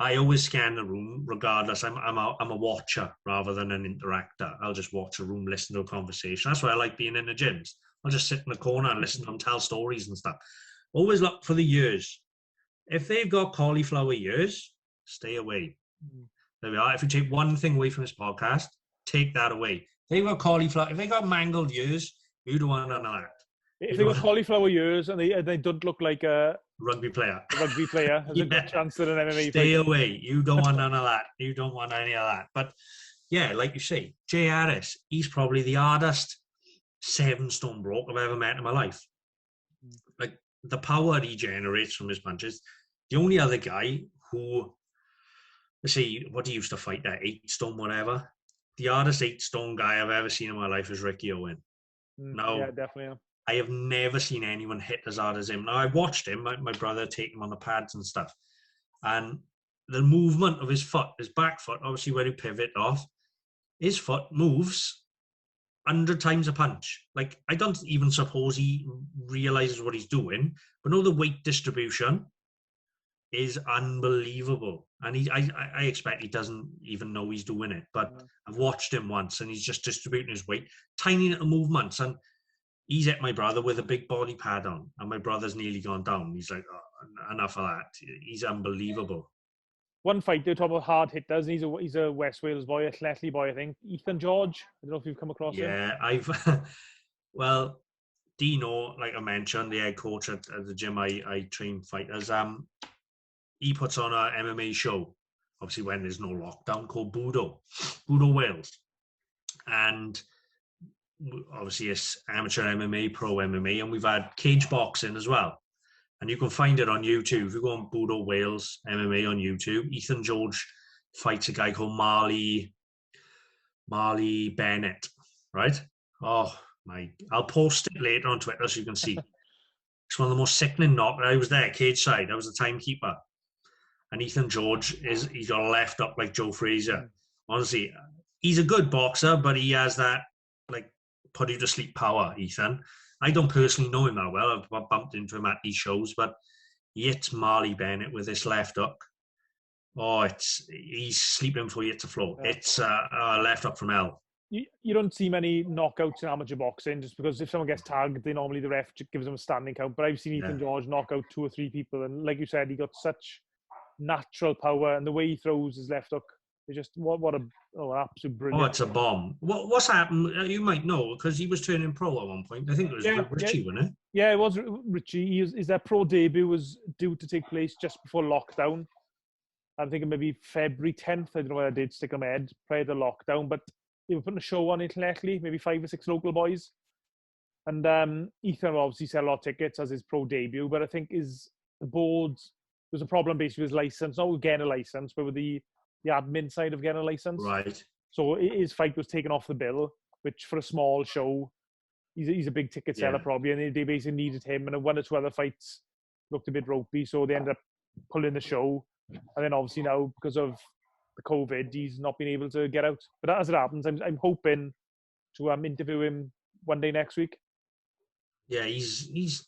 I always scan the room regardless. I'm a watcher rather than an interactor. I'll just watch a room, listen to a conversation. That's why I like being in the gyms. I'll just sit in the corner and listen to them tell stories and stuff. Always look for the ears. If they've got cauliflower ears, stay away. There we are. If you take one thing away from this podcast, take that away. If they've got cauliflower, if they got mangled ears, you don't want none of that. If they got cauliflower ears and they don't look like a rugby player, there's a good chance that an MMA stay fight. away. You don't want none of that. You don't want any of that. But yeah, like you say, J.HARRIS, he's probably the hardest 7-stone bloke I've ever met in my life. Like, the power he generates from his punches. The only other guy who, let's see, what he used to fight at 8-stone, whatever. The hardest 8-stone guy I've ever seen in my life is Ricky Owen. Yeah, definitely. Yeah. I have never seen anyone hit as hard as him. Now, I watched him, my brother take him on the pads and stuff. And the movement of his foot, his back foot, obviously where he pivot off, his foot moves 100 times a punch. Like, I don't even suppose he realizes what he's doing, but no, the weight distribution is unbelievable. And I expect he doesn't even know he's doing it. But I've watched him once and he's just distributing his weight, tiny little movements. And he's hit my brother with a big body pad on, and my brother's nearly gone down. He's like, oh, enough of that. He's unbelievable. One fight, they're talking about hard hitters. He's a West Wales boy, a Clethley boy, I think. Ethan George. I don't know if you've come across him. Yeah, well, Dino, like I mentioned, the head coach at the gym I train fighters, he puts on a MMA show, obviously when there's no lockdown, called Budo Wales. And obviously it's amateur MMA, pro MMA, and we've had cage boxing as well. And you can find it on YouTube. If you go on Budo Wales MMA on YouTube, Ethan George fights a guy called Marley Bennett, right? Oh my, I'll post it later on Twitter so you can see. It's one of the most sickening knockouts. I was there, cage side. I was the timekeeper. And Ethan George, he's got a left up like Joe Frazier. Honestly, he's a good boxer, but he has that, like, put you to sleep power, Ethan. I don't personally know him that well. I've bumped into him at these shows, but he hits Marley Bennett with this left hook. Oh, he's sleeping before he hits the floor. Yeah. It's a left hook from hell. You don't see many knockouts in amateur boxing just because if someone gets tagged, the ref gives them a standing count. But I've seen Ethan George knock out 2 or 3 people, and like you said, he got such natural power, and the way he throws his left hook, it's just an absolute brilliant. Oh, it's a bomb. What's happened? You might know because he was turning pro at one point. I think it was Richie, wasn't it? Yeah, it was Richie. His pro debut was due to take place just before lockdown. I'm thinking maybe February 10th. I don't know whether I did stick on my head prior to lockdown, but they were putting a show on in Clethley, maybe 5 or 6 local boys. And Ethan obviously sell a lot of tickets as his pro debut, but I think the board, there's a problem basically with his license, not with getting a license, but with the admin side of getting a license. Right. So his fight was taken off the bill, which for a small show, he's a big ticket seller probably, and they basically needed him, and 1 or 2 other fights looked a bit ropey, so they ended up pulling the show. And then obviously now, because of the COVID, he's not been able to get out. But as it happens, I'm hoping to interview him one day next week. Yeah, he's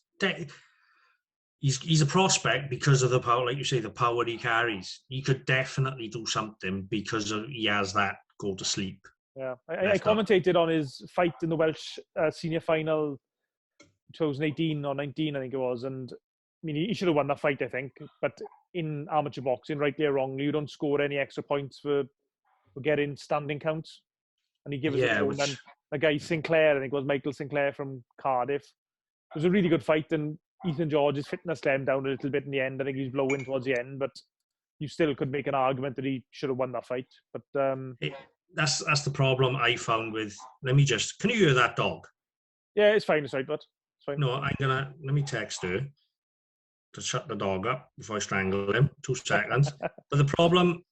he's a prospect because of the power, like you say, the power he carries. He could definitely do something because he has that go to sleep. Yeah, I commentated on his fight in the Welsh senior final 2018 or 19, I think it was. And I mean, he should have won that fight, I think. But in amateur boxing, rightly or wrongly, you don't score any extra points for getting standing counts. And he gives us a moment. The guy Sinclair, I think it was Michael Sinclair from Cardiff. It was a really good fight, and Ethan George's fitness let him down a little bit in the end. I think he's blowing towards the end, but you still could make an argument that he should have won that fight. But that's the problem I found with. Can you hear that dog? Yeah, it's fine. It's right, but it's fine. No, let me text her to shut the dog up before I strangle him. 2 seconds. But the problem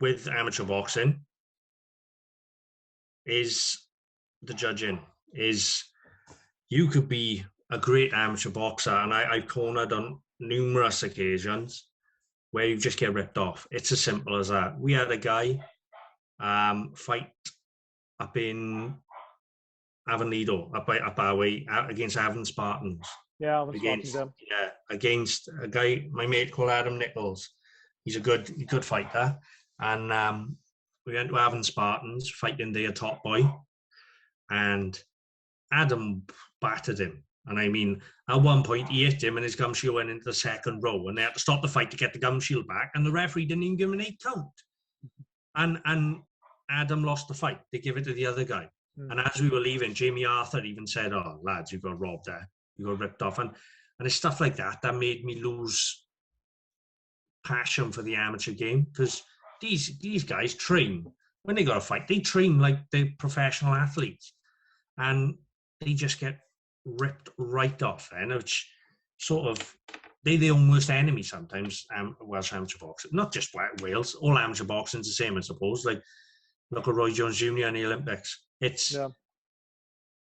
with amateur boxing is the judging. Is you could be a great amateur boxer, and I've cornered on numerous occasions where you just get ripped off. It's as simple as that. We had a guy fight up in Avonlido, up our way, against Avon Spartans. Yeah, against a guy, my mate called Adam Nichols. He's a good fighter. And we went to Avon Spartans, fighting their top boy. And Adam battered him. And I mean, at one point, he hit him and his gum shield went into the second row. And they had to stop the fight to get the gum shield back. And the referee didn't even give him an 8 count. And Adam lost the fight. They give it to the other guy. And as we were leaving, Jamie Arthur even said, "Oh, lads, you got robbed there. You got ripped off." And it's stuff like that that made me lose passion for the amateur game, because these guys train. When they got a fight, they train like they're professional athletes. And they just get ripped right off. And which sort of, they're their own worst enemy sometimes, Welsh amateur boxing. Not just Wales, all amateur boxing's the same, I suppose. Like, look at Roy Jones Jr. in the Olympics. It's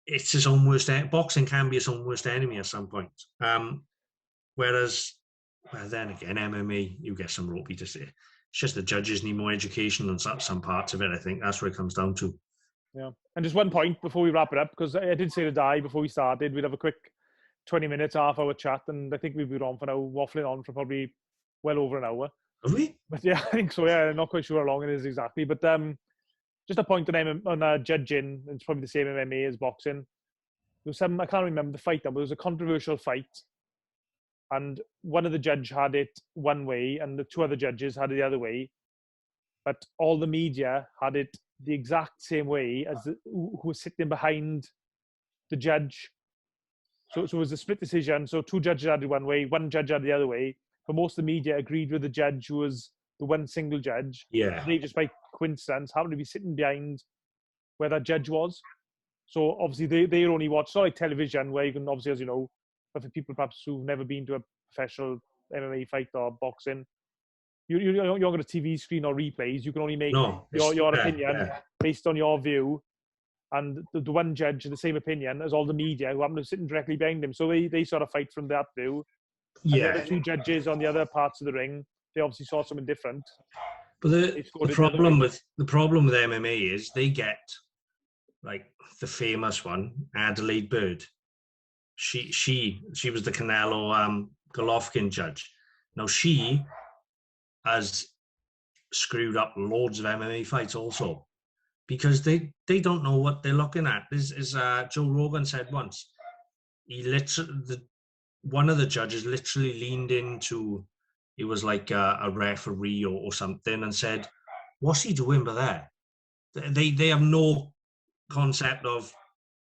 his own worst enemy. Boxing can be his own worst enemy at some point. Whereas, well, then again, MMA, you get some ropey to say. It's just the judges need more education on some parts of it. I think that's where it comes down to. Yeah. And just one point before we wrap it up, because I did say to Dai before we started, we'd have a quick 20 minutes, half-hour chat, and I think we've been on for now, waffling on for probably well over an hour. Have we? But yeah, I think so. Yeah, I'm not quite sure how long it is exactly. But just a point on judging, it's probably the same MMA as boxing. There was some, I can't remember the fight now, but there was a controversial fight. And one of the judges had it one way, and the 2 other judges had it the other way. But all the media had it the exact same way as who was sitting behind the judge. So it was a split decision. So 2 judges had it one way, 1 judge had it the other way. But most of the media agreed with the judge who was the one single judge. Yeah. They just by coincidence happened to be sitting behind where that judge was. So obviously they only watch, it's not like television where you can obviously, as you know, but for people perhaps who've never been to a professional MMA fight or boxing, you're on a TV screen or replays. You can only make your opinion based on your view. And the one judge, the same opinion as all the media who happen to be sitting directly behind him. So they sort of fight from that view. Yeah. And the 2 judges on the other parts of the ring, they obviously saw something different. But the problem with MMA is they get, like, the famous one, Adelaide Bird. She was the Canelo Golovkin judge. Now she has screwed up loads of MMA fights also, because they don't know what they're looking at. As Joe Rogan said once, one of the judges literally leaned into, it was like a referee or something, and said, "What's he doing by there?" They have no concept of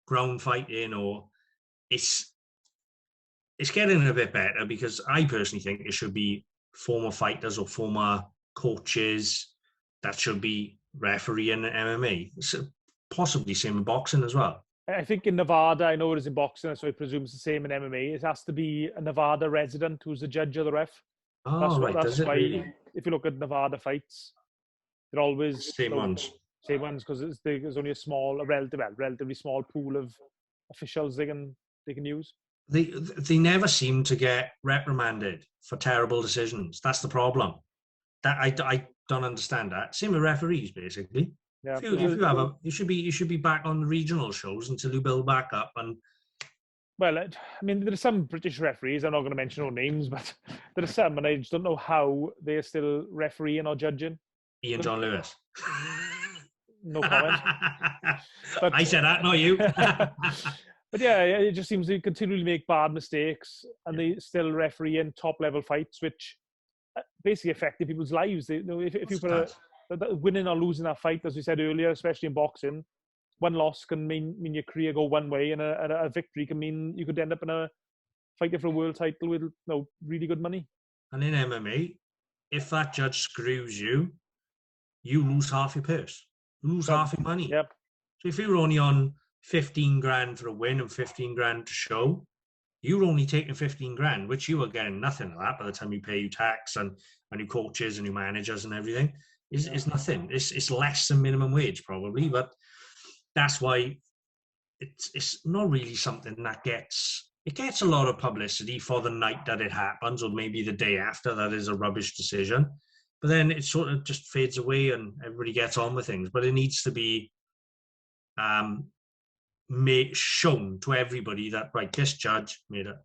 ground fighting, or it's getting a bit better, because I personally think it should be former fighters or former coaches that should be refereeing MMA. So possibly same in boxing as well. I think in Nevada, I know it is in boxing, so I presume it's the same in MMA. It has to be a Nevada resident who's the judge or the ref. Oh, right. Does it really? If you look at Nevada fights, they're always same ones. Same ones, because there's only a relatively small pool of officials they can use. They never seem to get reprimanded for terrible decisions. That's the problem. That I don't understand that. Same with referees, basically. Yeah. You should be back on the regional shows until you build back up, and Well, I mean, there are some British referees, I'm not going to mention no names, but there are some, and I just don't know how they're still refereeing or judging. Ian John Lewis. No comment. But, I said that, not you. But yeah, it just seems they continually make bad mistakes, and they still referee in top-level fights, which basically affected people's lives. They, if you put winning or losing that fight, as we said earlier, especially in boxing, one loss can mean your career go one way, and a victory can mean you could end up in a fighting for a world title with really good money. And in MMA, if that judge screws you, you lose half your purse. You lose half your money. Yep. So if you're only on 15 grand for a win and 15 grand to show, you're only taking 15 grand, which you are getting nothing of that by the time you pay your tax and your coaches and your managers and everything. It's nothing. It's less than minimum wage probably, but that's why it's not really something that gets a lot of publicity for the night that it happens, or maybe the day after that is a rubbish decision. But then it sort of just fades away and everybody gets on with things. But it needs to be shown to everybody that, right, this judge made a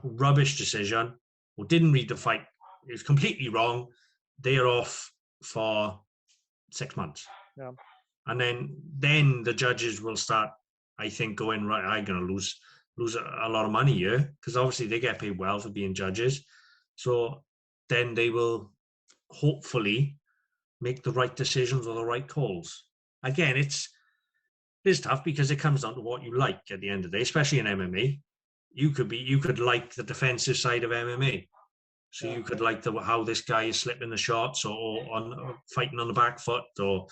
rubbish decision or didn't read the fight. It's completely wrong. They're off for 6 months. Yeah. And then the judges will start, I think, going, right, I'm going to lose a lot of money here, because obviously they get paid well for being judges. So then they will hopefully make the right decisions or the right calls. Again, it's tough because it comes down to what you like at the end of the day, especially in MMA. You could like the defensive side of MMA. So you could like how this guy is slipping the shots or fighting on the back foot or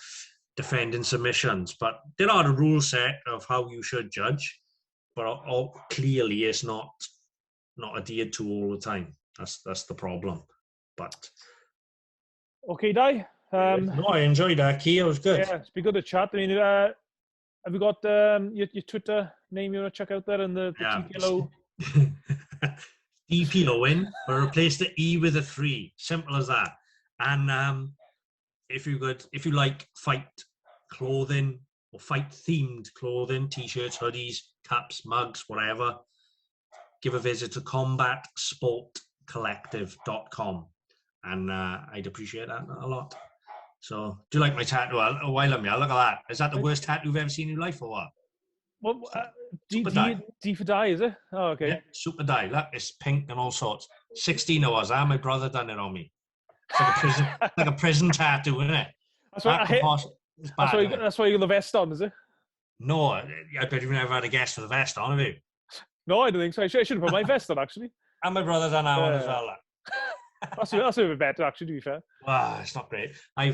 defending submissions. But there are the rule set of how you should judge, but clearly it's not adhered to all the time. That's the problem. But okay, Dai. No, I enjoyed that, Key. It was good. Yeah, it's been good to chat. I mean, have you got your Twitter name you want to check out there and the TTLO? DP Owen, but replace the E with a 3. Simple as that. And if you like fight clothing or fight themed clothing, t-shirts, hoodies, caps, mugs, whatever, give a visit to combatsportcollective.com, and I'd appreciate that a lot. So, do you like my tattoo? While I'm here, look at that. Is that the worst tattoo you've ever seen in your life, or what? Well, D for Dai, is it? Oh, okay. Yeah, super Dai. Look, it's pink and all sorts. 16 hours. My brother done it on me. It's like a prison tattoo, isn't it? That's why you got the vest on, is it? No, I bet you've never had a guest with a vest on, have you? No, I don't think so. I should have put my vest on, actually. And my brother done that one as well. That's a bit better, actually, to be fair. It's not great. I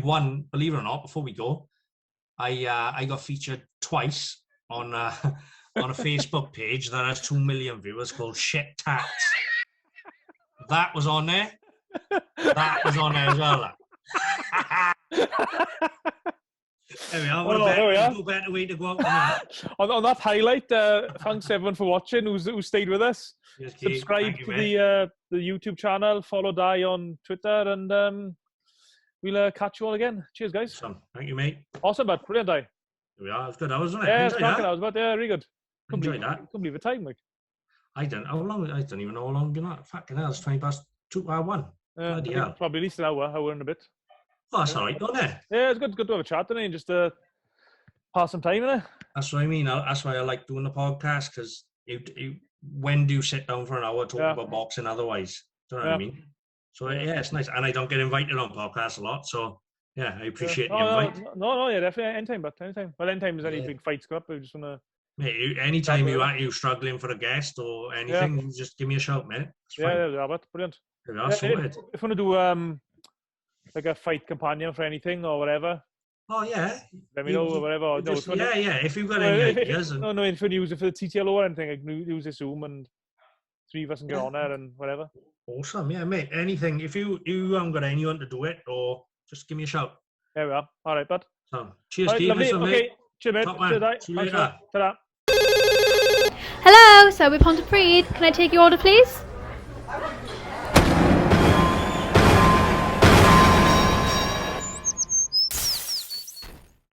won, believe it or not, before we go, I got featured twice on a Facebook page that has 2 million viewers called Shit Tats. That was on there. That was on there as well. There we are. No better way to go out than that. On that highlight, thanks everyone for watching who stayed with us. Yes, subscribe to the YouTube channel, follow Dai on Twitter, and we'll catch you all again. Cheers, guys. Awesome. Thank you, mate. Awesome, bud. Brilliant, Dai. Here we are. It was good, wasn't it? Yeah, it's cracking. That was good. Yeah, really good. Enjoyed that. Couldn't believe the time, like. I don't even know how long you've been at. Fucking hell, it's 20 past 1. Bloody hell. Probably at least an hour and a bit. Oh, that's all right, don't it? Yeah, it's good to have a chat, and just pass some time, innit? That's what I mean. That's why I like doing the podcast, because when do you sit down for an hour talking about boxing otherwise? Do you know what I mean? So, yeah, it's nice. And I don't get invited on podcasts a lot, so, yeah, I appreciate the invite. No, yeah, definitely. Anytime. Well, anytime there's any big fights go up, I just want to... Mate, anytime you're struggling for a guest or anything, just give me a shout, mate. Yeah, but brilliant. There we are, sorted. If you want to do like a fight companion for anything or whatever. Oh yeah. Let me know or whatever. If you've got any ideas. No, if you use it for the TTLO or anything, I can use this Zoom and 3 of us can get on there and whatever. Awesome, yeah, mate. Anything. If you haven't got anyone to do it, or just give me a shout. There we are. All right, bud. So, cheers, Steve. Okay. Cheers, mate. See you later. Ta-da. Hello, Selby Pontypridd. Can I take your order, please?